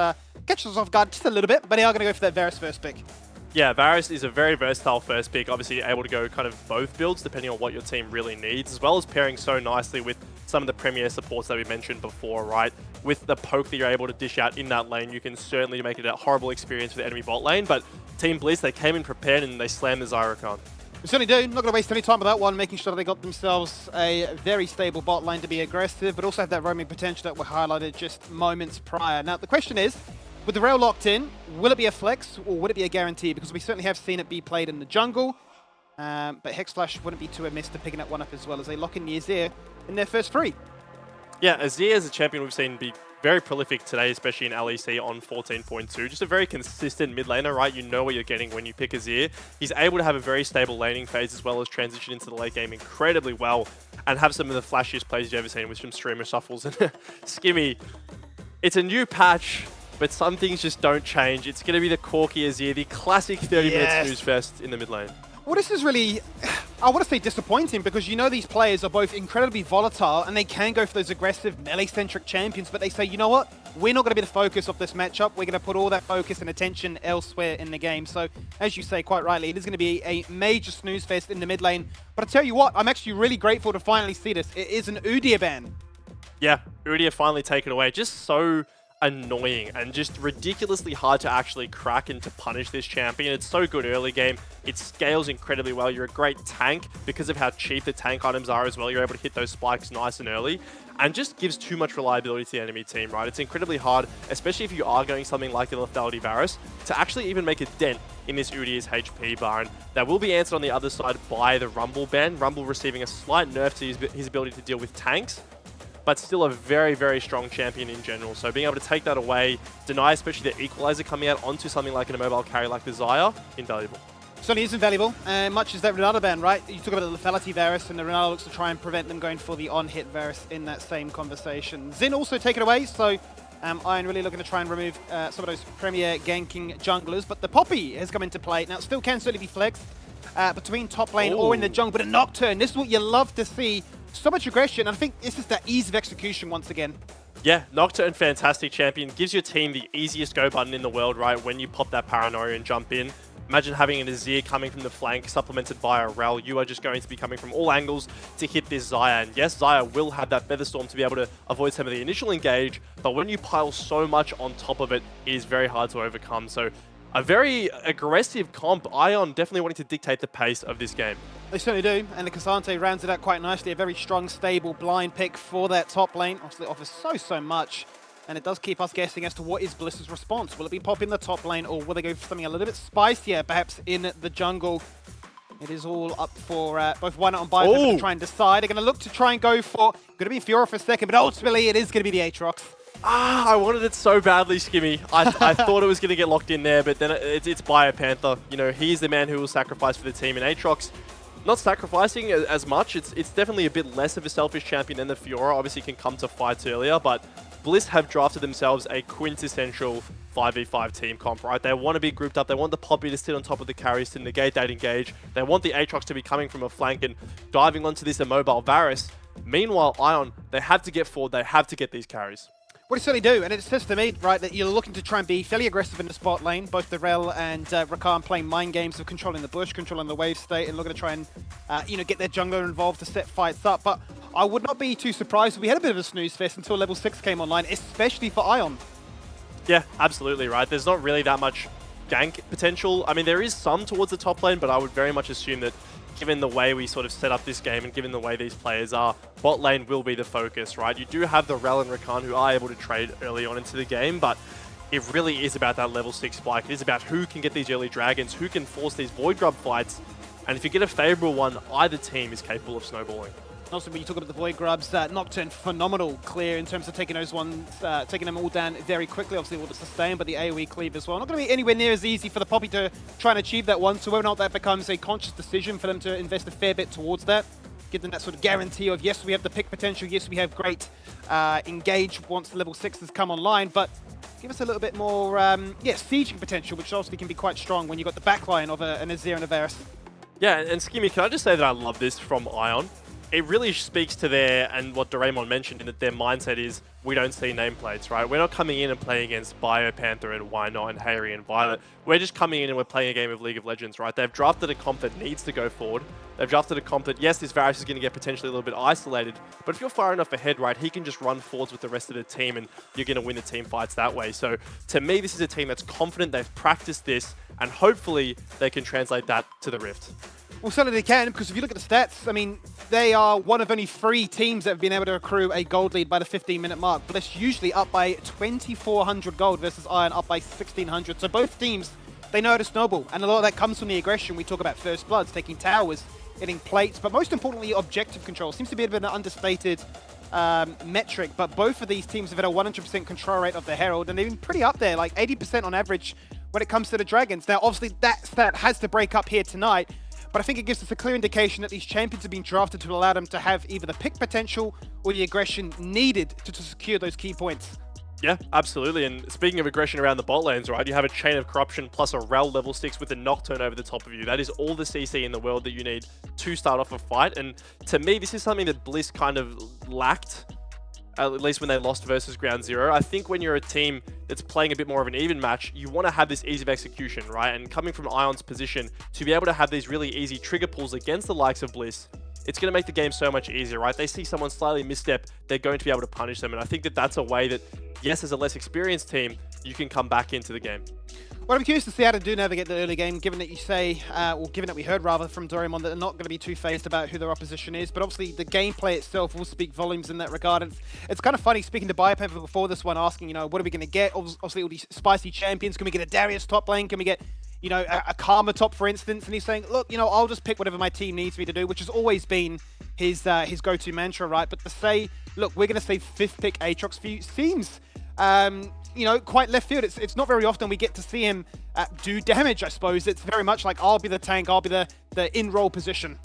guard just a little bit, but they are going to go for that Varus first pick. Yeah, Varus is a very versatile first pick, obviously able to go kind of both builds depending on what your team really needs, as well as pairing so nicely with some of the premier supports that we mentioned before, right? With the poke that you're able to dish out in that lane, you can certainly make it a horrible experience for the enemy bot lane, but Team Bliss, they came in prepared and they slammed the Zyrakan. We certainly do. Not going to waste any time with that one, making sure that they got themselves a very stable bot lane to be aggressive, but also have that roaming potential that were highlighted just moments prior. Now, the question is, with the rail locked in, will it be a flex or would it be a guarantee? Because we certainly have seen it be played in the jungle, but Hexflash wouldn't be too amiss to picking that one up as well as they lock in the Azir in their first three. Yeah, Azir as a champion we've seen be very prolific today, especially in LEC on 14.2. Just a very consistent mid laner, right? You know what you're getting when you pick Azir. He's able to have a very stable laning phase as well as transition into the late game incredibly well and have some of the flashiest plays you've ever seen with some streamer shuffles. And Skimmy, it's a new patch, but some things just don't change. It's going to be the Corky Azir, the classic 30-minute snooze fest in the mid lane. Well, this is really, I want to say disappointing, because you know these players are both incredibly volatile and they can go for those aggressive melee-centric champions, but they say, you know what, we're not going to be the focus of this matchup. We're going to put all that focus and attention elsewhere in the game. So, as you say quite rightly, it is going to be a major snooze fest in the mid lane. But I tell you what, I'm actually really grateful to finally see this. It is an Udyr ban. Yeah, Udyr finally taken away. Just so annoying and just ridiculously hard to actually crack and to punish this champion. It's so good early game. It scales incredibly well. You're a great tank because of how cheap the tank items are as well. You're able to hit those spikes nice and early and just gives too much reliability to the enemy team, right? It's incredibly hard, especially if you are going something like the Lethality Varus, to actually even make a dent in this Udyr's HP bar. And that will be answered on the other side by the Rumble ban. Rumble receiving a slight nerf to his ability to deal with tanks, but still a very, very strong champion in general. So being able to take that away, deny especially the equalizer coming out onto something like an immobile carry like the Xayah, invaluable. Certainly is invaluable, much as that Renata ban, right? You talk about the Lethality Varus, and the Renata looks to try and prevent them going for the on-hit Varus in that same conversation. Xin also taken away, so Iron really looking to try and remove some of those premier ganking junglers, but the Poppy has come into play. Now, it still can certainly be flexed between top lane or in the jungle, but a Nocturne, this is what you love to see. So much aggression, and I think this is that ease of execution once again. Yeah, Nocturne, fantastic champion. Gives your team the easiest go button in the world, right? When you pop that Paranoia and jump in. Imagine having an Azir coming from the flank, supplemented by a Rel. You are just going to be coming from all angles to hit this Xayah. And yes, Xayah will have that Featherstorm to be able to avoid some of the initial engage, but when you pile so much on top of it, it is very hard to overcome. So a very aggressive comp. Ion definitely wanting to dictate the pace of this game. They certainly do, and the Cassante rounds it out quite nicely. A very strong, stable, blind pick for that top lane. Obviously, it offers so much, and it does keep us guessing as to what is Bliss's response. Will it be pop in the top lane, or will they go for something a little bit spicier, perhaps in the jungle? It is all up for both Why Not and Bio to try and decide. They're going to look to try and go for, going to be Fiora for a second, but ultimately it is going to be the Aatrox. I wanted it so badly, Skimmy. I thought it was going to get locked in there, but then it's Biopanther. You know, he's the man who will sacrifice for the team, and Aatrox, not sacrificing as much. It's definitely a bit less of a selfish champion than the Fiora. Obviously can come to fights earlier, but Bliss have drafted themselves a quintessential 5v5 team comp, right? They want to be grouped up. They want the Poppy to sit on top of the carries to negate that engage. They want the Aatrox to be coming from a flank and diving onto this immobile Varus. Meanwhile, Ion, they have to get forward. They have to get these carries. What they certainly do, and it says to me, right, that you're looking to try and be fairly aggressive in the spot lane. Both the Rel and Rakan playing mind games of controlling the bush, controlling the wave state, and looking to try and, get their jungler involved to set fights up. But I would not be too surprised if we had a bit of a snooze fest until level 6 came online, especially for Ion. Yeah, absolutely, right? There's not really that much gank potential. I mean, there is some towards the top lane, but I would very much assume that given the way we sort of set up this game and given the way these players are, bot lane will be the focus, right? You do have the Rel and Rakan who are able to trade early on into the game, but it really is about that level 6 spike. It is about who can get these early dragons, who can force these Void Grub fights, and if you get a favorable one, either team is capable of snowballing. Also, when you talk about the Void Grubs, Nocturne, phenomenal clear in terms of taking those ones, taking them all down very quickly. Obviously, all the sustain, but the AoE cleave as well. Not going to be anywhere near as easy for the Poppy to try and achieve that one. So whether or not that becomes a conscious decision for them to invest a fair bit towards that, give them that sort of guarantee of, yes, we have the pick potential, yes, we have great engage once the level 6s come online, but give us a little bit more, sieging potential, which obviously can be quite strong when you've got the backline of an Azir and a Varus. Yeah, and Skimmy, can I just say that I love this from Ion? It really speaks to their, and what Doraemon mentioned, in that their mindset is, we don't see nameplates, right? We're not coming in and playing against Bio, Panther, and Why Not, and Harry and Violet. We're just coming in and we're playing a game of League of Legends, right? They've drafted a comp that needs to go forward. They've drafted a comp that, yes, this Varus is going to get potentially a little bit isolated, but if you're far enough ahead, right, he can just run forwards with the rest of the team and you're going to win the team fights that way. So to me, this is a team that's confident, they've practiced this, and hopefully they can translate that to the Rift. Well, certainly they can, because if you look at the stats, I mean, they are one of only 3 teams that have been able to accrue a gold lead by the 15-minute mark. Bliss usually up by 2,400 gold versus Iron up by 1,600. So both teams, they know how to snowball, and a lot of that comes from the aggression. We talk about First Bloods, taking towers, hitting plates, but most importantly, objective control. Seems to be a bit of an understated metric, but both of these teams have had a 100% control rate of the Herald, and they've been pretty up there, like 80% on average when it comes to the Dragons. Now, obviously, that stat has to break up here tonight, but I think it gives us a clear indication that these champions have been drafted to allow them to have either the pick potential or the aggression needed to secure those key points. Yeah, absolutely. And speaking of aggression around the bot lanes, right, you have a Chain of Corruption plus a Rel level 6 with a Nocturne over the top of you. That is all the CC in the world that you need to start off a fight. And to me, this is something that Bliss kind of lacked, at least when they lost versus Ground Zero. I think when you're a team that's playing a bit more of an even match, you want to have this ease of execution, right? And coming from Ion's position, to be able to have these really easy trigger pulls against the likes of Bliss, it's going to make the game so much easier, right? They see someone slightly misstep, they're going to be able to punish them. And I think that that's a way that, yes, as a less experienced team, you can come back into the game. Well, I'm curious to see how to do navigate the early game, given that you say, or given that we heard rather from Doraemon that they're not going to be too phased about who their opposition is, but obviously the gameplay itself will speak volumes in that regard. And it's kind of funny speaking to Biopamper before this one, asking, what are we going to get? Obviously all these spicy champions. Can we get a Darius top lane? Can we get, a Karma top, for instance? And he's saying, look, I'll just pick whatever my team needs me to do, which has always been his go-to mantra, right? But to say, look, we're going to say 5th pick Aatrox for you seems quite left field. It's not very often we get to see him do damage, I suppose. It's very much like, I'll be the tank, I'll be the in-roll position.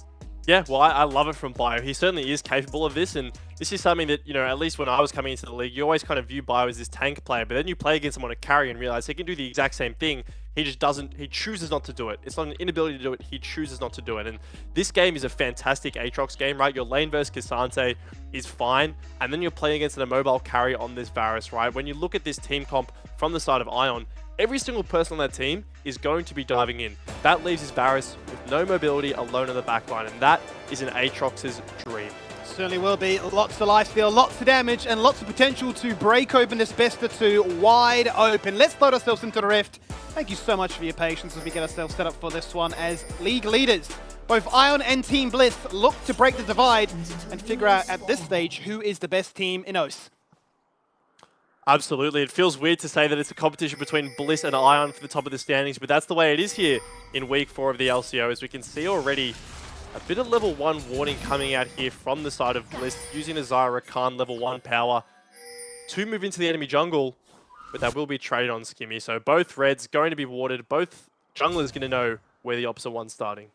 Yeah, well, I love it from Bio. He certainly is capable of this, and this is something that, at least when I was coming into the league, you always kind of view Bio as this tank player, but then you play against him on a carry and realize he can do the exact same thing. He just doesn't, he chooses not to do it. It's not an inability to do it, he chooses not to do it. And this game is a fantastic Aatrox game, right? Your lane versus Cassante is fine, and then you're playing against a mobile carry on this Varus, right? When you look at this team comp from the side of Ion, every single person on that team is going to be diving in. That leaves his Varus with no mobility, alone in the backline, and that is an Aatrox's dream. Certainly will be. Lots of life steal, lots of damage, and lots of potential to break open this best of 2 wide open. Let's load ourselves into the Rift. Thank you so much for your patience as we get ourselves set up for this one as league leaders. Both Ion and Team Bliss look to break the divide and figure out at this stage who is the best team in OS. Absolutely. It feels weird to say that it's a competition between Bliss and Ion for the top of the standings, but that's the way it is here in week 4 of the LCO, as we can see already a bit of level 1 warning coming out here from the side of Bliss, using a Zyra Khan level 1 power to move into the enemy jungle, but that will be traded on Skimmy. So both Reds going to be warded, both junglers going to know where the opposite one's starting.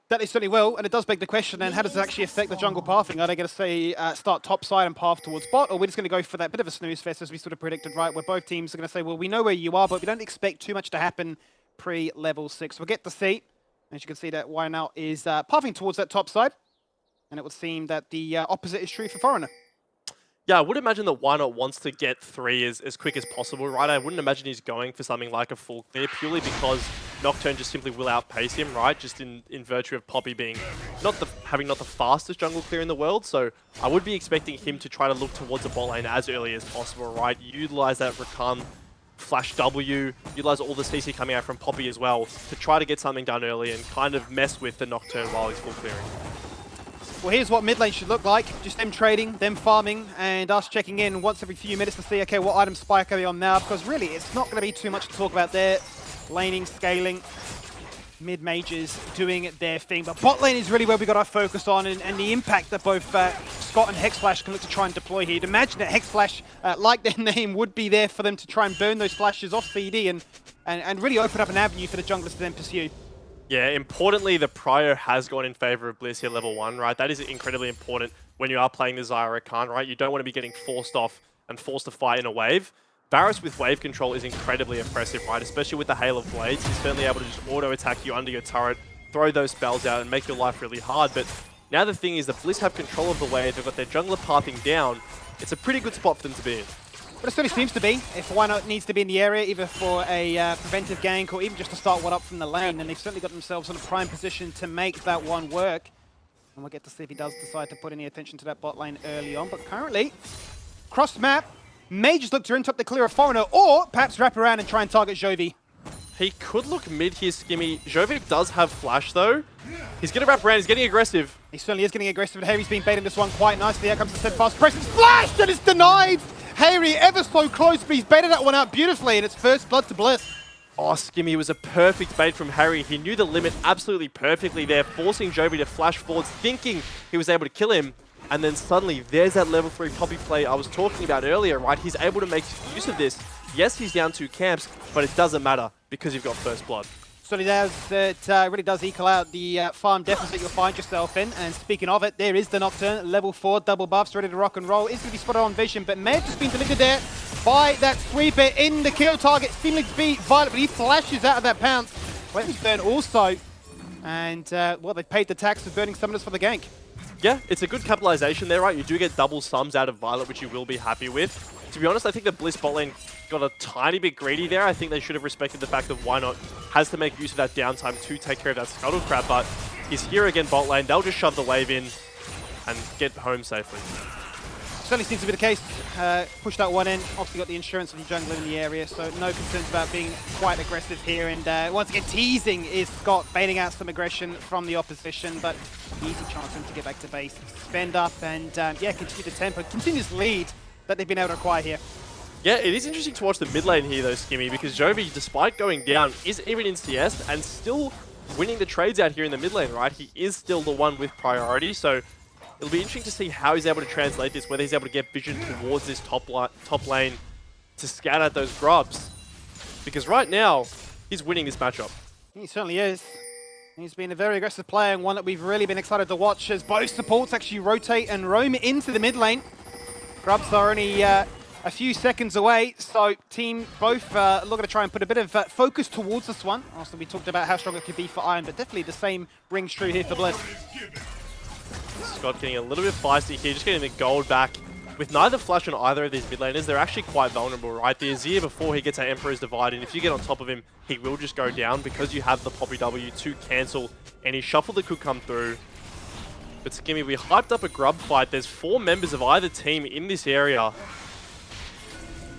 That is certainly will, and it does beg the question, then, how does it actually affect the jungle pathing? Are they going to say start top side and path towards bot, or we're just going to go for that bit of a snooze fest as we sort of predicted, right, where both teams are going to say, well, we know where you are, but we don't expect too much to happen pre-level 6. We'll get to see. As you can see, that Why Now is pathing towards that top side, and it would seem that the opposite is true for Foreigner. Yeah, I would imagine that Why Not wants to get 3 as quick as possible, right? I wouldn't imagine he's going for something like a full clear, purely because Nocturne just simply will outpace him, right? Just in virtue of Poppy being having not the fastest jungle clear in the world. So I would be expecting him to try to look towards the bot lane as early as possible, right? Utilize that Rakan flash W, utilize all the CC coming out from Poppy as well to try to get something done early and kind of mess with the Nocturne while he's full clearing. Well, here's what mid lane should look like. Just them trading, them farming, and us checking in once every few minutes to see, okay, what item spike are we on now? Because really, it's not going to be too much to talk about there. Laning, scaling. mid-majors doing their thing. But bot lane is really where we got our focus on, and the impact that both Scott and Hexflash can look to try and deploy here. You'd imagine that Hexflash, like their name, would be there for them to try and burn those flashes off CD and really open up an avenue for the junglers to then pursue. Yeah, importantly, the Prio has gone in favor of Bliss here level 1, right? That is incredibly important when you are playing the Zyra Khan, right? You don't want to be getting forced off and forced to fight in a wave. Varus with wave control is incredibly oppressive, right? Especially with the Hail of Blades. He's certainly able to just auto-attack you under your turret, throw those spells out, and make your life really hard. But now the thing is that Bliss have control of the wave. They've got their jungler pathing down. It's a pretty good spot for them to be in. But it certainly seems to be. If Why Not needs to be in the area, either for a preventive gank or even just to start one up from the lane, then they've certainly got themselves in a prime position to make that one work. And we'll get to see if he does decide to put any attention to that bot lane early on. But currently, cross map, may just look to interrupt the clear of Foreigner, or perhaps wrap around and try and target Jovi. He could look mid here, Skimmy. Jovi does have flash, though. He's going to wrap around. He's getting aggressive. He certainly is getting aggressive, and Harry's been baiting this one quite nicely. Here comes the steadfast presence. Flash! And it's denied! Harry ever so close, but he's baited that one out beautifully, and it's first blood to Bliss. Oh, Skimmy was a perfect bait from Harry. He knew the limit absolutely perfectly there, forcing Jovi to flash forwards, thinking he was able to kill him. And then suddenly, there's that level 3 poppy play I was talking about earlier, right? He's able to make use of this. Yes, he's down 2 camps, but it doesn't matter because you've got first blood. So it really does equal out the farm deficit you'll find yourself in. And speaking of it, there is the Nocturne, level 4, double buffs, ready to rock and roll. Is going to be spotted on vision, but may have just been delivered there by that sweeper in the kill target. Seemingly to be Violet, but he flashes out of that pounce. Weapons burn also. And, well, they paid the tax for burning summoners for the gank. Yeah, it's a good capitalization there, right? You do get double sums out of Violet, which you will be happy with. To be honest, I think the Bliss bot lane got a tiny bit greedy there. I think they should have respected the fact that Why Not has to make use of that downtime to take care of that Scuttle Crab, but he's here again bot lane. They'll just shove the wave in and get home safely. Certainly seems to be the case. Push that one in. Obviously got the insurance of the jungler in the area, so no concerns about being quite aggressive here. And once again, teasing is Scott, baiting out some aggression from the opposition, but easy chance for him to get back to base, spend up, and yeah, continue the tempo, continuous lead that they've been able to acquire here. Yeah, it is interesting to watch the mid lane here though, Skimmy, because Jovi, despite going down, is even in CS and still winning the trades out here in the mid lane, right? He is still the one with priority, so it'll be interesting to see how he's able to translate this, whether he's able to get vision towards this top lane to scout out those grubs. Because right now, he's winning this matchup. He certainly is. He's been a very aggressive player and one that we've really been excited to watch as both supports actually rotate and roam into the mid lane. Grubs are only a few seconds away, so team both looking to try and put a bit of focus towards this one. Also, we talked about how strong it could be for Iron, but definitely the same rings true here for Bliss. Scott getting a little bit feisty here, just getting the gold back. With neither flash on either of these mid laners, they're actually quite vulnerable, right? The Azir, before he gets that Emperor's Divide, and if you get on top of him, he will just go down because you have the Poppy W to cancel any shuffle that could come through. But Skimmy, we hyped up a grub fight. There's 4 members of either team in this area.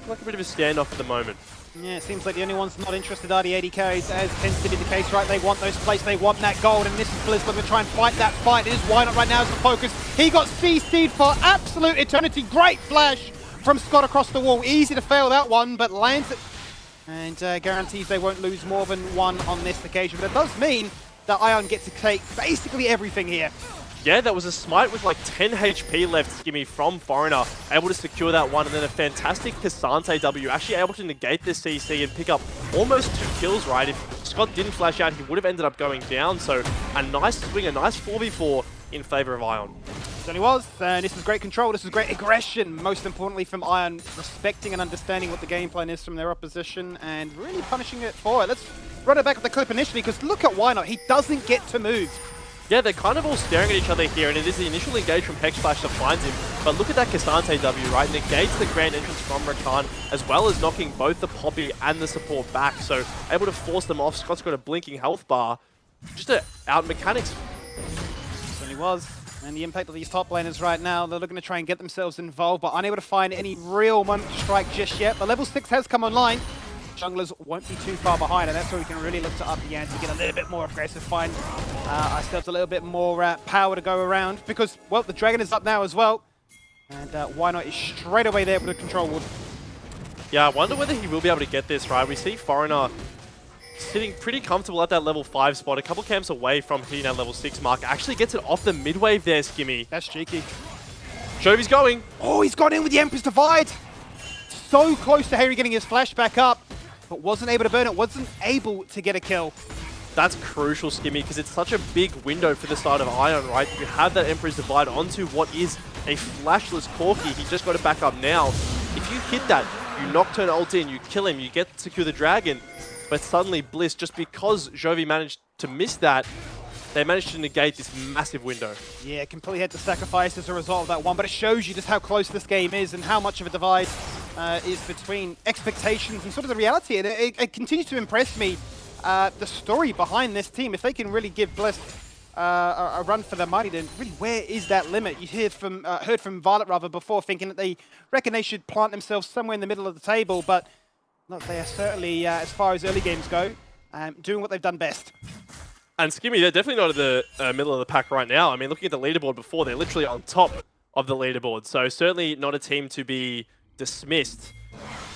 Like a bit of a standoff at the moment. Yeah, it seems like the only ones not interested are the AD carries, as tends to be the case, right? They want those plates, they want that gold, and this is Bliss looking to try and fight that fight. It is Why Not right now as the focus. He got CC'd for absolute eternity. Great flash from Scott across the wall. Easy to fail that one, but lands it. And guarantees they won't lose more than one on this occasion. But it does mean that Ion gets to take basically everything here. Yeah, that was a smite with like 10 HP left, Skimmy, from Foreigner. Able to secure that one, and then a fantastic Cassante W. Actually able to negate the CC and pick up almost 2 kills, right? If Scott didn't flash out, he would have ended up going down. So a nice swing, a nice 4v4 in favor of Ion. Certainly was, and this is great control, this is great aggression, most importantly from Ion, respecting and understanding what the game plan is from their opposition, and really punishing it for it. Let's run it back with the clip initially, because look at Why Not, he doesn't get to move. Yeah, they're kind of all staring at each other here, and it is the initial engage from Hexflash that finds him. But look at that Cassante W, right? Negates the grand entrance from Rakan, as well as knocking both the Poppy and the support back. So able to force them off. Scott's got a blinking health bar. Just to out mechanics. Certainly was. And the impact of these top laners right now, they're looking to try and get themselves involved, but unable to find any real moment to strike just yet. But level 6 has come online. Junglers won't be too far behind, and that's where we can really look to up the ante, get a little bit more aggressive, find ourselves a little bit more power to go around, because, well, the Dragon is up now as well, and Why Not is straight away there with the control wood. Yeah, I wonder whether he will be able to get this, right? We see Foreigner sitting pretty comfortable at that level 5 spot, a couple camps away from hitting that level 6 mark. Actually gets it off the mid-wave there, Skimmy. That's cheeky. Jovi's going. Oh, he's gone in with the Emperor's Divide. So close to Harry getting his flash back up, but wasn't able to burn it, wasn't able to get a kill. That's crucial, Skimmy, because it's such a big window for the side of Ion, right? You have that Emperor's Divide onto what is a flashless Corki. He just got it back up now. If you hit that, you Nocturne ult in, you kill him, you get to secure the Dragon, but suddenly Bliss, just because Jovi managed to miss that, they managed to negate this massive window. Yeah, completely had to sacrifice as a result of that one, but it shows you just how close this game is and how much of a divide is between expectations and sort of the reality. And it continues to impress me, the story behind this team. If they can really give Bliss a run for their money, then really where is that limit? You heard from Violet rather before, thinking that they reckon they should plant themselves somewhere in the middle of the table, but look, they are certainly, as far as early games go, doing what they've done best. And Skimmy, they're definitely not at the middle of the pack right now. I mean, looking at the leaderboard before, they're literally on top of the leaderboard. So certainly not a team to be dismissed.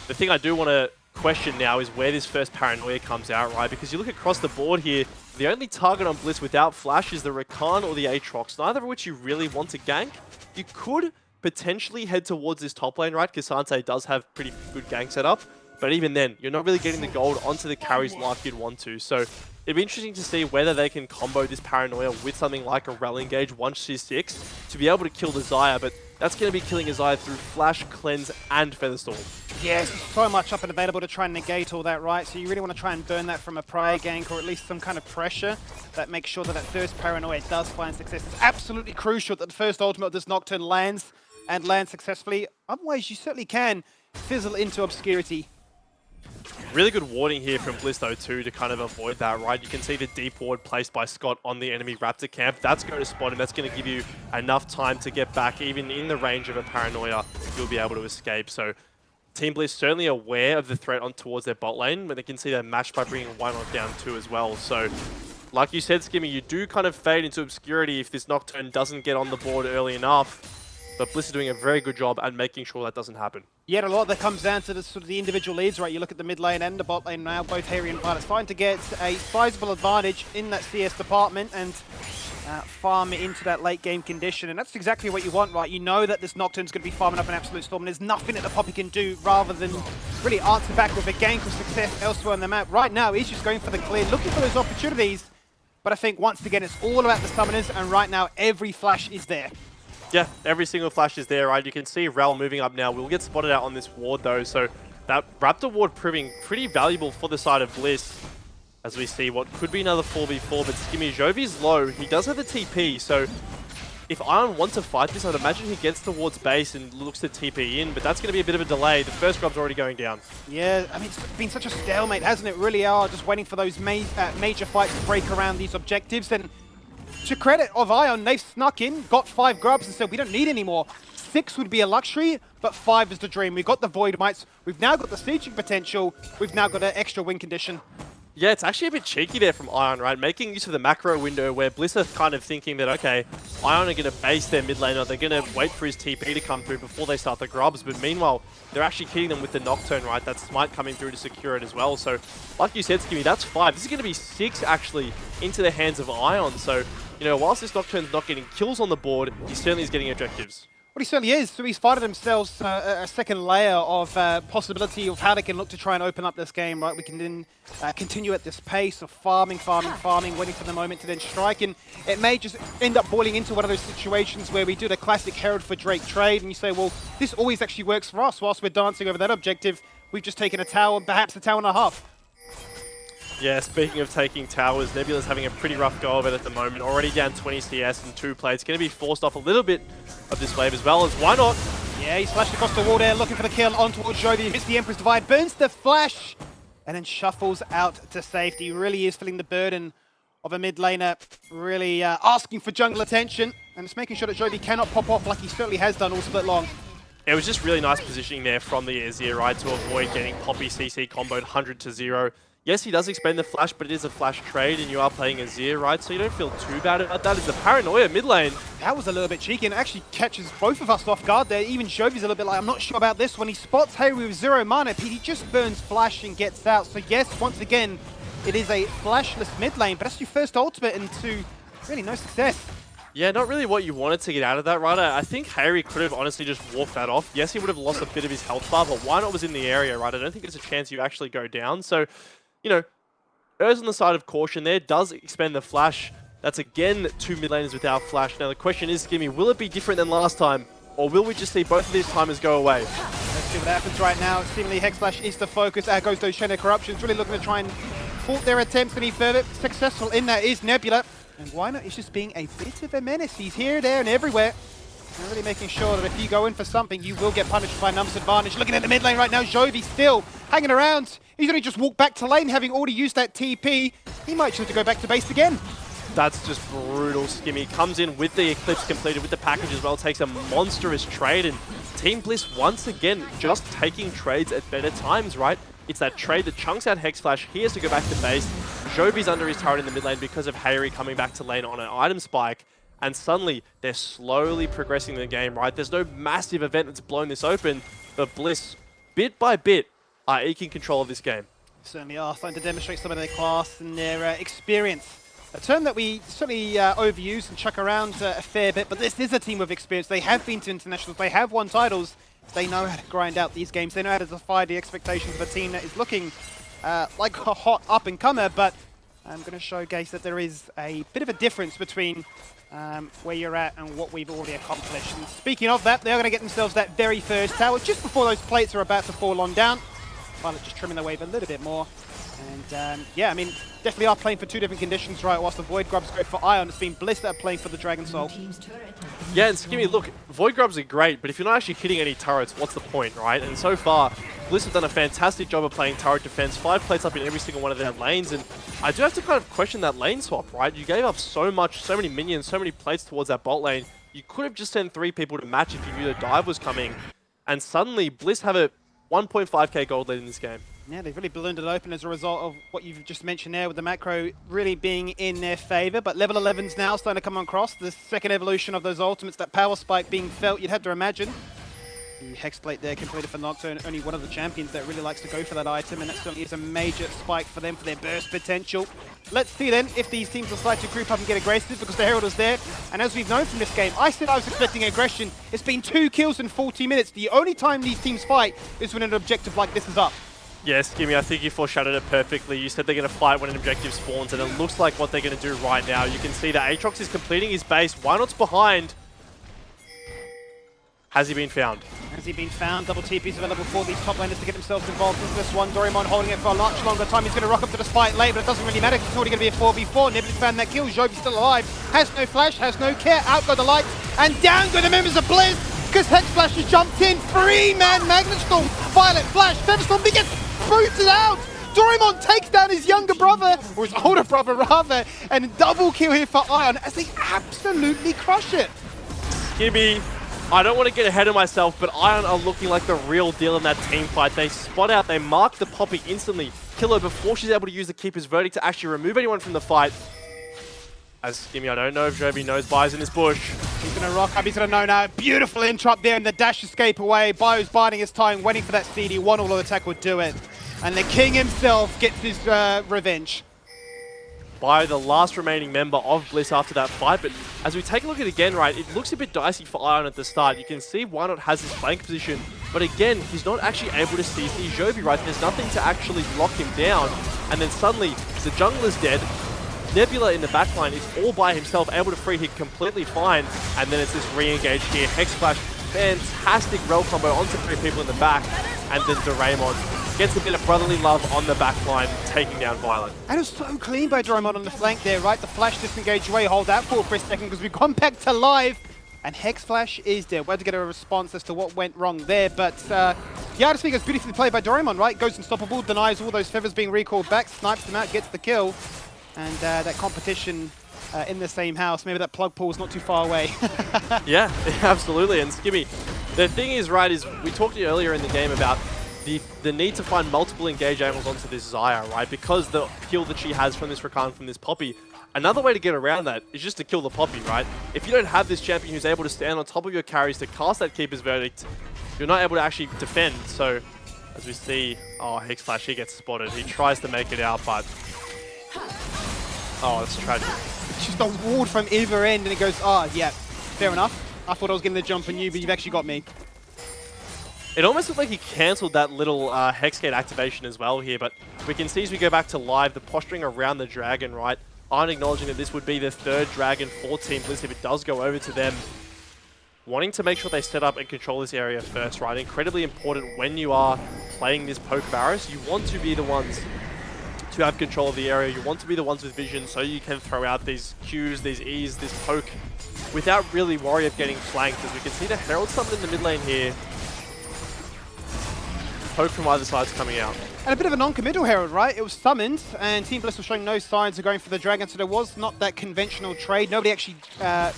The thing I do want to question now is where this first Paranoia comes out, right? Because you look across the board here, the only target on Bliss without flash is the Rakan or the Aatrox, neither of which you really want to gank. You could potentially head towards this top lane, right? Because Sante does have pretty good gank setup. But even then, you're not really getting the gold onto the carries like you'd want to. So it'd be interesting to see whether they can combo this Paranoia with something like a Rel Engage 1-6 to be able to kill the Xayah, but that's going to be killing a Xayah through Flash, Cleanse, and Featherstorm. Yes, so much up and available to try and negate all that, right? So you really want to try and burn that from a prior gank, or at least some kind of pressure that makes sure that that first Paranoia does find success. It's absolutely crucial that the first ultimate of this Nocturne lands, and lands successfully. Otherwise, you certainly can fizzle into obscurity. Really good warding here from Bliss though too to kind of avoid that, right? You can see the deep ward placed by Scott on the enemy Raptor camp. That's going to spot him. That's going to give you enough time to get back. Even in the range of a Paranoia, you'll be able to escape. So Team Bliss certainly aware of the threat on towards their bot lane, but they can see their match by bringing one on down 2 as well. So like you said, Skimmy, you do kind of fade into obscurity if this Nocturne doesn't get on the board early enough. But Bliss is doing a very good job at making sure that doesn't happen. Yeah, a lot of that comes down to the sort of the individual leads, right? You look at the mid lane and the bot lane now, both Harry and Violet starting to get a sizable advantage in that CS department and farm into that late game condition. And that's exactly what you want, right? You know that this Nocturne's going to be farming up an absolute storm, and there's nothing that the Poppy can do rather than really answer back with a gank of success elsewhere on the map. Right now, he's just going for the clear, looking for those opportunities. But I think once again, it's all about the summoners, and right now, every flash is there. Yeah, every single flash is there, right? You can see Rel moving up now. We'll get spotted out on this ward, though. So that Raptor ward proving pretty valuable for the side of Bliss, as we see what could be another 4v4. But Skimmy, Jovi's low. He does have the TP, so if Ion wants to fight this, I'd imagine he gets towards base and looks to TP in, but that's going to be a bit of a delay. The first grub's already going down. Yeah, I mean, it's been such a stalemate, hasn't it? Really are just waiting for those major fights to break around these objectives. And to credit of Ion, they've snuck in, got 5 grubs and said, we don't need any more. 6 would be a luxury, but 5 is the dream. We've got the Void Mites, we've now got the sieging potential, we've now got an extra win condition. Yeah, it's actually a bit cheeky there from Ion, right? Making use of the macro window where Bliss are kind of thinking that, okay, Ion are going to base their mid laner, they're going to wait for his TP to come through before they start the grubs, but meanwhile, they're actually hitting them with the Nocturne, right? That Smite coming through to secure it as well. So, like you said, Skimmy, that's 5. This is going to be 6, actually, into the hands of Ion. So, you know, whilst this Nocturne's not getting kills on the board, he certainly is getting objectives. Well, he certainly is. So he's fighted themselves a second layer of possibility of how they can look to try and open up this game, right? We can then continue at this pace of farming, waiting for the moment to then strike. And it may just end up boiling into one of those situations where we do the classic Herald for Drake trade, and you say, well, this always actually works for us. Whilst we're dancing over that objective, we've just taken a tower, perhaps a tower and a half. Yeah, speaking of taking towers, Nebula's having a pretty rough go of it at the moment. Already down 20 CS and 2 plates. Going to be forced off a little bit of this wave as well as why not? Yeah, he's flashed across the wall there, looking for the kill on towards Jovi. Hits the Emperor's Divide, burns the flash, and then shuffles out to safety. He really is feeling the burden of a mid laner, really asking for jungle attention, and it's making sure that Jovi cannot pop off like he certainly has done all split long. It was just really nice positioning there from the Azir, right, to avoid getting Poppy CC comboed 100-0. Yes, he does expend the flash, but it is a flash trade, and you are playing Azir, right? So you don't feel too bad about that. It's the Paranoia mid lane. That was a little bit cheeky, and it actually catches both of us off guard there. Even Jovi's a little bit like, I'm not sure about this. When he spots Harry with 0 mana, he just burns flash and gets out. So yes, once again, It is a flashless mid lane, but that's your first ultimate into really no success. Yeah, not really what you wanted to get out of that, right? I think Harry could have honestly just walked that off. Yes, he would have lost a bit of his health bar, but why not was in the area, right? I don't think there's a chance you actually go down. So, you know, errs on the side of caution there, does expend the flash. That's again 2 mid laners without flash. Now the question is, Skimmy, will it be different than last time? Or will we just see both of these timers go away? Let's see what happens right now. Seemingly Hexflash is the focus. Out goes those Shadow Corruptions, really looking to try and fault their attempts any further. Successful in that is Nebula. And why not? He's just being a bit of a menace. He's here, there, and everywhere. And really making sure that if you go in for something, you will get punished by numbers advantage. Looking at the mid lane right now, Jovi still hanging around. He's only just walked back to lane, having already used that TP. He might choose to go back to base again. That's just brutal, Skimmy. Comes in with the Eclipse completed, with the package as well, takes a monstrous trade, and Team Bliss once again just taking trades at better times, right? It's that trade that chunks out Hexflash. He has to go back to base. Jovi's under his turret in the mid lane because of Harry coming back to lane on an item spike, and suddenly they're slowly progressing the game, right? There's no massive event that's blown this open, but Bliss, bit by bit, are eking control of this game. Certainly are starting to demonstrate some of their class and their experience. A term that we certainly overuse and chuck around a fair bit, but this is a team with experience. They have been to internationals, they have won titles. They know how to grind out these games. They know how to defy the expectations of a team that is looking like a hot up-and-comer, but I'm going to showcase that there is a bit of a difference between where you're at and what we've already accomplished. And speaking of that, they are going to get themselves that very first tower just before those plates are about to fall on down. Violet just trimming the wave a little bit more. And yeah, I mean, definitely are playing for two different conditions, right? Whilst the Void Grubs go for Ion, it's been Bliss that are playing for the Dragon Soul. Yeah, and Skimmy, look, Void Grubs are great, but if you're not actually hitting any turrets, what's the point, right? And so far, Bliss have done a fantastic job of playing turret defense, 5 plates up in every single one of their lanes, and I do have to kind of question that lane swap, right? You gave up so much, so many minions, so many plates towards that bot lane. You could have just sent 3 people to match if you knew the dive was coming, and suddenly Bliss have a 1.5k gold lead in this game. Yeah, they've really ballooned it open as a result of what you've just mentioned there, with the macro really being in their favor. But level 11's now starting to come across. The second evolution of those ultimates, that power spike being felt, you'd have to imagine. The Hexplate there completed for Nocturne, only one of the champions that really likes to go for that item, and that certainly is a major spike for them for their burst potential. Let's see then if these teams decide to group up and get aggressive, because the Herald is there. And as we've known from this game, I said I was expecting aggression. It's been 2 kills in 40 minutes. The only time these teams fight is when an objective like this is up. Yes, Gimme, I think you foreshadowed it perfectly. You said they're going to fight when an objective spawns, and it looks like what they're going to do right now. You can see that Aatrox is completing his base. Wynot's behind. Has he been found? Has he been found? Double TPs available for these top laners to get themselves involved in this one. Doraemon holding it for a much longer time. He's going to rock up to the fight late, but it doesn't really matter. It's already going to be a 4v4. Nebula's found that kill. Jovi's still alive. Has no flash, has no care. Out go the lights, and down go the members of Bliss, because Hexflash has jumped in. 3-man Magnet Storm. Violet, Flash, Featherstorm. He gets booted out. Doraemon takes down his younger brother, or his older brother rather, and double kill here for Ion as they absolutely crush it. Gimme. I don't want to get ahead of myself, but Ion are looking like the real deal in that team fight. They spot out, they mark the Poppy instantly, kill her before she's able to use the Keeper's Verdict to actually remove anyone from the fight. As Gimme, I don't know if Jovi knows Bio's in this bush. He's going to rock up, he's going to know now. Beautiful interrupt there, and the dash escape away. Bio's biding his time, waiting for that CD. One all attack would do it. And the King himself gets his revenge. Bio, the last remaining member of Bliss after that fight, but as we take a look at it again, right, it looks a bit dicey for Ion at the start. You can see Wynot has his flank position, but again, he's not actually able to see Jovi, right? There's nothing to actually lock him down, and then suddenly, the jungler's dead. Nebula in the backline is all by himself, able to free hit completely fine, and then it's this re-engage here. Hexflash, fantastic rel combo onto 3 people in the back, and then Doraemon gets a bit of brotherly love on the backline, taking down Violet. And it's so clean by Doraemon on the flank there, right? The flash disengage away, hold that for a second, because we've gone back to live, and Hexflash is there. We'll have to get a response as to what went wrong there, but yeah, I just think it's beautifully played by Doraemon, right? Goes unstoppable, denies all those feathers being recalled back, snipes them out, gets the kill, and that competition in the same house, maybe that plug pool is not too far away. Yeah, absolutely, and Skimmy, the thing is, right, is we talked to you earlier in the game about the need to find multiple engage angles onto this Xayah, right? Because the kill that she has from this Rakan, from this Poppy, another way to get around that is just to kill the Poppy, right? If you don't have this champion who's able to stand on top of your carries to cast that Keeper's Verdict, you're not able to actually defend. So, as we see, oh, Hexflash, he gets spotted. He tries to make it out, but Oh, that's tragic. It's just a ward from either end, and it goes, yeah, fair enough. I thought I was getting the jump on you, but you've actually got me. It almost looked like he cancelled that little Hexgate activation as well here, but we can see as we go back to live, the posturing around the Dragon, right? I'm acknowledging that this would be the third Dragon for Team Bliss if it does go over to them. Wanting to make sure they set up and control this area first, right? Incredibly important when you are playing this poke Varus. You want to be the ones to have control of the area. You want to be the ones with vision so you can throw out these Qs, these Es, this poke without really worry of getting flanked. As we can see the Herald summoned in the mid lane here. Poke from either side's coming out. And a bit of a non-committal Herald, right? It was summoned, and Team Bliss was showing no signs of going for the Dragon, so there was not that conventional trade. Nobody actually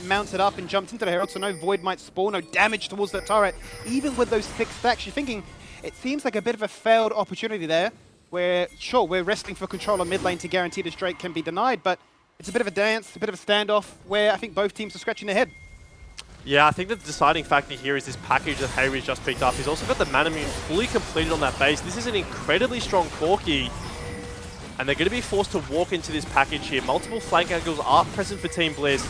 mounted up and jumped into the Herald, so no Void might spawn, no damage towards the turret. Even with those 6 stacks, you're thinking, it seems like a bit of a failed opportunity there, where, sure, we're wrestling for control on mid lane to guarantee this Drake can be denied, but it's a bit of a dance, a bit of a standoff, where I think both teams are scratching their head. Yeah, I think the deciding factor here is this package that Hayri's just picked up. He's also got the Manamune fully completed on that base. This is an incredibly strong Corki, and they're going to be forced to walk into this package here. Multiple flank angles are present for Team Bliss.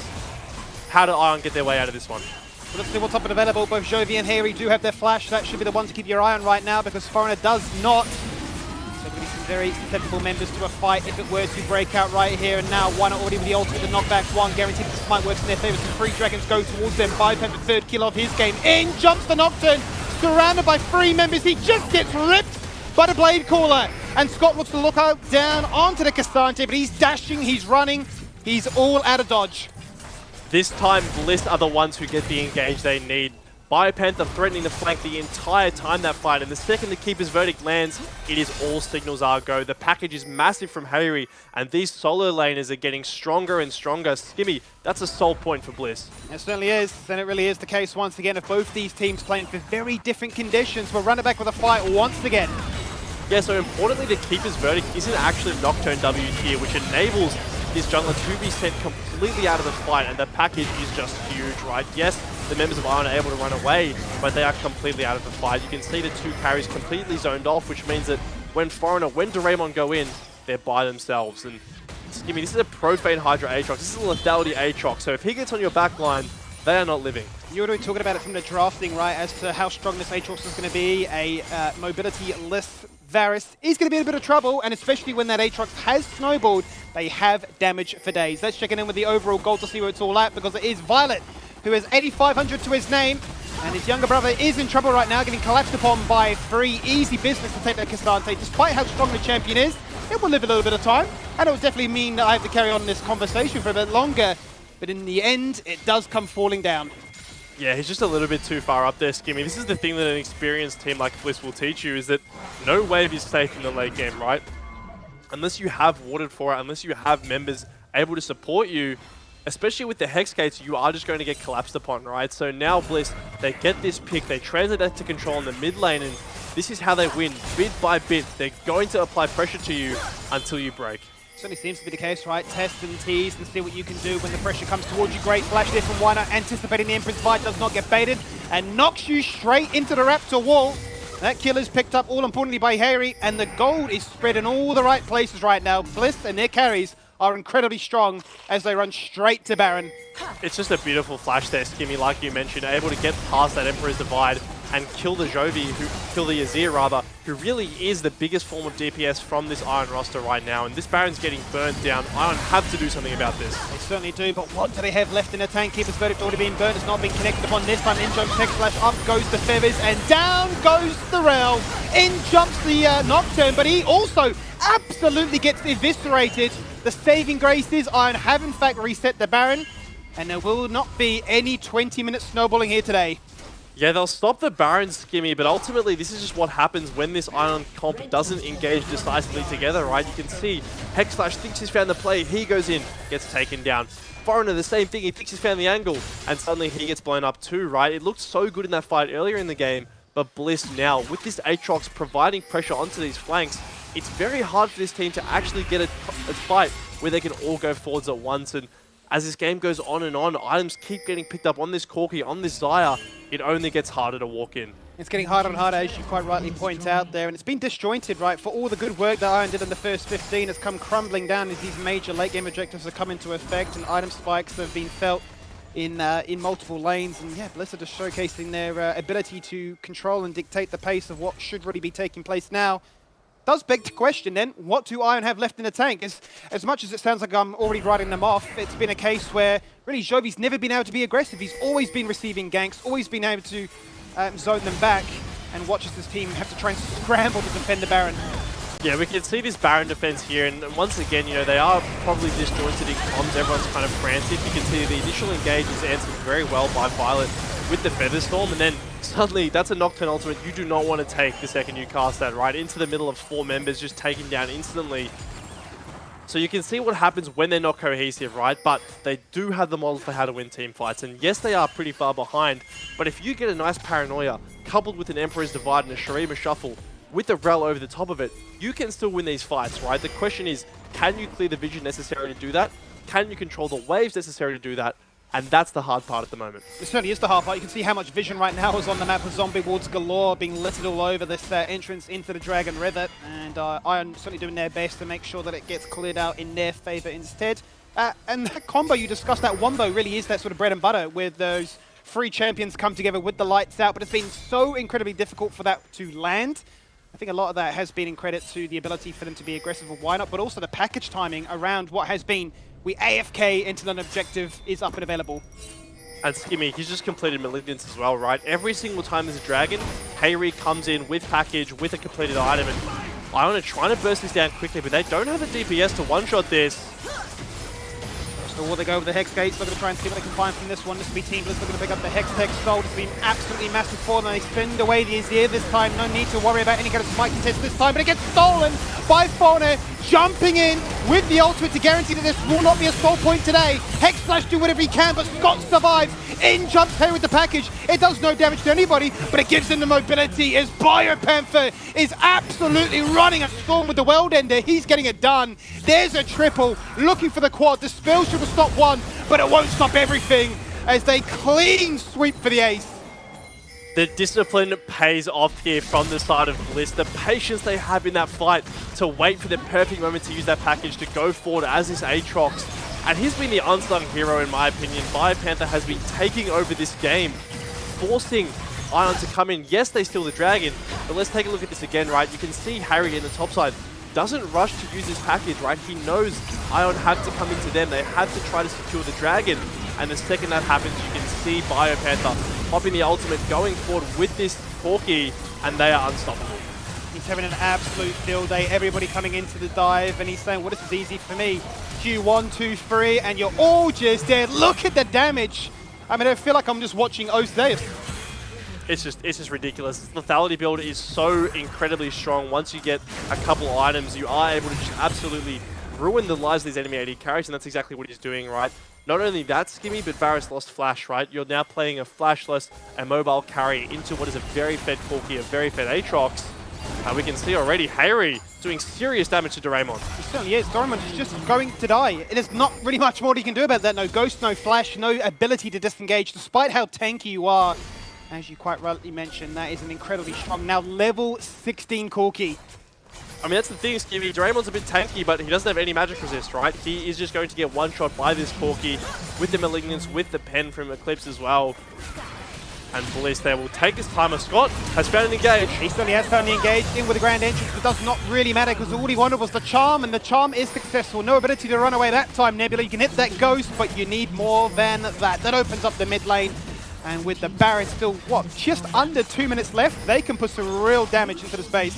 How do Ion get their way out of this one? Well, let's see what's up and available. Both Jovi and Hayri do have their flash. That should be the one to keep your eye on right now, because Foreigner does not. So going to be some very susceptible members to a fight if it were to break out right here. And now one already with the ultimate, the knockback, one guaranteed this might work in their favor. Some 3 Dragons go towards them. 5 has the 3rd kill of his game. In jumps the Nocturne, surrounded by 3 members. He just gets ripped by the Blade Caller. And Scott looks to look out down onto the Cassante, but he's dashing, he's running, he's all out of dodge. This time, Bliss are the ones who get the engage they need. Biopanther threatening to flank the entire time that fight, and the second the Keeper's Verdict lands, it is all signals are go. The package is massive from Hayri, and these solo laners are getting stronger and stronger. Skimmy, that's a sole point for Bliss. It certainly is, and it really is the case once again of both these teams playing for very different conditions. We'll run it back with a fight once again. Yeah, so importantly, the Keeper's Verdict isn't actually Nocturne W here, which enables this jungler to be sent completely out of the fight, and the package is just huge, right? Yes, the members of Iron are able to run away, but they are completely out of the fight. You can see the 2 carries completely zoned off, which means that when Doraemon go in, they're by themselves. And Skimmy, this is a Profane Hydra Aatrox. This is a Lethality Aatrox, so if he gets on your back line, they are not living. You were talking about it from the drafting, right, as to how strong this Aatrox is going to be. A mobility-less Varus is going to be in a bit of trouble, and especially when that Aatrox has snowballed, they have damage for days. Let's check in with the overall goal to see where it's all at, because it is Violet, who has 8,500 to his name, and his younger brother is in trouble right now, getting collapsed upon by 3. Easy business to take that Cassante. Despite how strong the champion is, it will live a little bit of time, and it will definitely mean that I have to carry on this conversation for a bit longer, but in the end, it does come falling down. Yeah, he's just a little bit too far up there, Skimmy. This is the thing that an experienced team like Bliss will teach you, is that no wave is safe in the late game, right? Unless you have warded for it, unless you have members able to support you, especially with the Hex Gates, you are just going to get collapsed upon, right? So now Bliss, they get this pick, they translate that to control in the mid lane, and this is how they win, bit by bit. They're going to apply pressure to you until you break. Certainly seems to be the case, right? Test and tease and see what you can do when the pressure comes towards you. Great flash there from Weiner, anticipating the Empress Bite, does not get baited, and knocks you straight into the Raptor wall. That kill is picked up, all importantly, by Hayri, and the gold is spread in all the right places right now. Bliss and their carries are incredibly strong as they run straight to Baron. It's just a beautiful flash there, Skimmy, like you mentioned, able to get past that Emperor's Divide and kill the kill the Azir rather, who really is the biggest form of DPS from this Iron roster right now. And this Baron's getting burnt down. Iron have to do something about this. They certainly do, but what do they have left in the tank? Keeper's Verdict already being burnt. It's not been connected upon this time. In jumps Tech Slash, up goes the Feathers, and down goes the Rail. In jumps the Nocturne, but he also absolutely gets eviscerated. The saving grace is Iron have in fact reset the Baron, and there will not be any 20-minute snowballing here today. Yeah, they'll stop the Baron, Skimmy, but ultimately this is just what happens when this Iron comp doesn't engage decisively together, right? You can see Hexlash thinks he's found the play, he goes in, gets taken down. Foreigner, the same thing, he thinks he's found the angle, and suddenly he gets blown up too, right? It looked so good in that fight earlier in the game, but Bliss now, with this Aatrox providing pressure onto these flanks, it's very hard for this team to actually get a fight where they can all go forwards at once. And as this game goes on and on, items keep getting picked up on this Corki, on this Xayah, it only gets harder to walk in. It's getting harder and harder, as you quite rightly point out there, and it's been disjointed, right? For all the good work that Iron did in the first 15, it's come crumbling down as these major late game objectives have come into effect, and item spikes have been felt in multiple lanes. And yeah, Bliss are just showcasing their ability to control and dictate the pace of what should really be taking place now. Does beg to question then, what do Iron have left in the tank? As much as it sounds like I'm already writing them off, it's been a case where really Jovi's never been able to be aggressive. He's always been receiving ganks, always been able to zone them back, and watches this team have to try and scramble to defend the Baron. Yeah, we can see this Baron defense here, and once again, you know, they are probably disjointed in comms. Everyone's kind of frantic. You can see the initial engage is answered very well by Violet with the Featherstorm, and then suddenly that's a Nocturne ultimate. You do not want to take the second you cast that, right? Into the middle of 4 members, just take him down instantly. So you can see what happens when they're not cohesive, right? But they do have the model for how to win team fights. And yes, they are pretty far behind. But if you get a nice Paranoia, coupled with an Emperor's Divide and a Shurima Shuffle, with the Rel over the top of it, you can still win these fights, right? The question is, can you clear the vision necessary to do that? Can you control the waves necessary to do that? And that's the hard part at the moment. It certainly is the hard part. You can see how much vision right now is on the map with zombie wards galore being littered all over this entrance into the Dragon River. And Iron certainly doing their best to make sure that it gets cleared out in their favor instead. And that combo you discussed, that wombo, really is that sort of bread and butter with those 3 champions come together with the lights out. But it's been so incredibly difficult for that to land. I think a lot of that has been in credit to the ability for them to be aggressive with why not, but also the package timing around what has been we AFK until an objective is up and available. And Skimmy, he's just completed Malignance as well, right? Every single time there's a Dragon, Hayri comes in with package, with a completed item, and Ion are trying to burst this down quickly, but they don't have a DPS to one-shot this. So will they go with the Hex Gates? They're going to try and see what they can find from this one. This will be Team Bliss looking to pick up the Hex Tech Soul. It's been absolutely massive for them. They spend away the Azir this time. No need to worry about any kind of spike test this time, but it gets stolen by Fauna, jumping in with the ultimate to guarantee that this will not be a stall point today. Hex Slash do whatever he can, but Scott survives. In jumps Hay with the package. It does no damage to anybody, but it gives him the mobility as Biopanther is absolutely running a storm with the World Ender. He's getting it done. There's a triple, looking for the quad. The spell should stop one, but it won't stop everything as they clean sweep for the ace. The discipline pays off here from the side of Bliss. The patience they have in that fight to wait for the perfect moment to use that package to go forward as this Aatrox. And he's been the unsung hero in my opinion. Biopanther has been taking over this game, forcing Ion to come in. Yes, they steal the Dragon, but let's take a look at this again, right? You can see Harry in the top side doesn't rush to use this package, right? He knows Ion have to come into them. They have to try to secure the Dragon. And the second that happens, you can see Biopanther popping the ultimate, going forward with this Corki, and they are unstoppable. He's having an absolute field day. Everybody coming into the dive, and he's saying, well, this is easy for me. Q1, 2, 3, and you're all just dead. Look at the damage. I mean, I feel like I'm just watching Oseus. It's just ridiculous. The lethality build is so incredibly strong. Once you get a couple items, you are able to just absolutely ruin the lives of these enemy AD carries, and that's exactly what he's doing, right? Not only that, Skimmy, but Varus lost Flash, right? You're now playing a flashless and mobile carry into what is a very fed Corki, a very fed Aatrox. We can see already Hayri doing serious damage to Doraemon. He certainly is. Doraemon is just going to die. There's not really much more he can do about that. No Ghost, no Flash, no ability to disengage, despite how tanky you are. As you quite rightly mentioned, that is an incredibly strong, now level 16 Corki. I mean, that's the thing, Skimmy. Doraemon's a bit tanky, but he doesn't have any magic resist, right? He is just going to get one-shot by this Corki with the Malignance, with the pen from Eclipse as well. And Bliss there will take his timer. Scott has found an engage. He certainly has found the engage in with the grand entrance, but does not really matter because all he wanted was the charm, and the charm is successful. No ability to run away that time, Nebula. You can hit that ghost, but you need more than that. That opens up the mid lane. And with the Baron still, what, just under 2 minutes left, they can put some real damage into the space.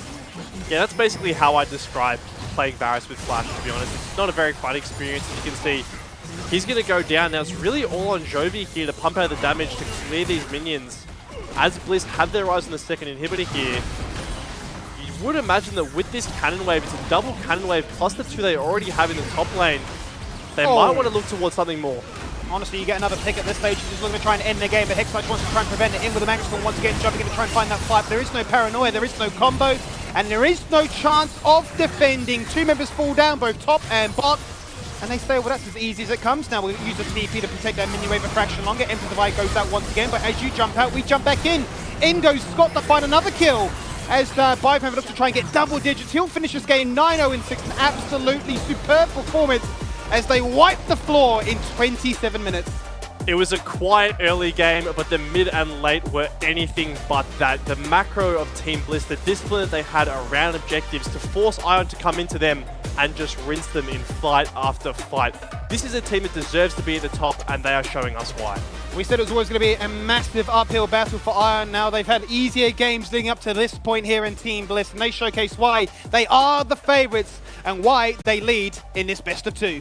Yeah, that's basically how I describe playing Varus with Flash, to be honest. It's not a very fun experience, as you can see. He's going to go down. Now, it's really all on Jovi here to pump out the damage to clear these minions. As Bliss have their eyes on the second inhibitor here, you would imagine that with this cannon wave, it's a double cannon wave plus the 2 they already have in the top lane. They might want to look towards something more. Honestly, you get another pick at this stage. He's just looking to try and end the game, but Hexmatch wants to try and prevent it. In with the Magnus Storm once again, jumping in to try and find that fight. There is no paranoia, there is no combo, and there is no chance of defending. 2 members fall down, both top and bot. And they say, well, that's as easy as it comes. Now we'll use a TP to protect that minion wave a fraction longer. Emperor's Divide goes out once again, but as you jump out, we jump back in. In goes Scott to find another kill. As Biopan looks to try and get double digits. He'll finish this game 9-0 in 6. An absolutely superb performance as they wipe the floor in 27 minutes. It was a quiet early game, but the mid and late were anything but that. The macro of Team Bliss, the discipline that they had around objectives to force Ion to come into them and just rinse them in fight after fight. This is a team that deserves to be at the top, and they are showing us why. We said it was always going to be a massive uphill battle for Ion. Now they've had easier games leading up to this point here in Team Bliss, and they showcase why they are the favorites and why they lead in this best of 2.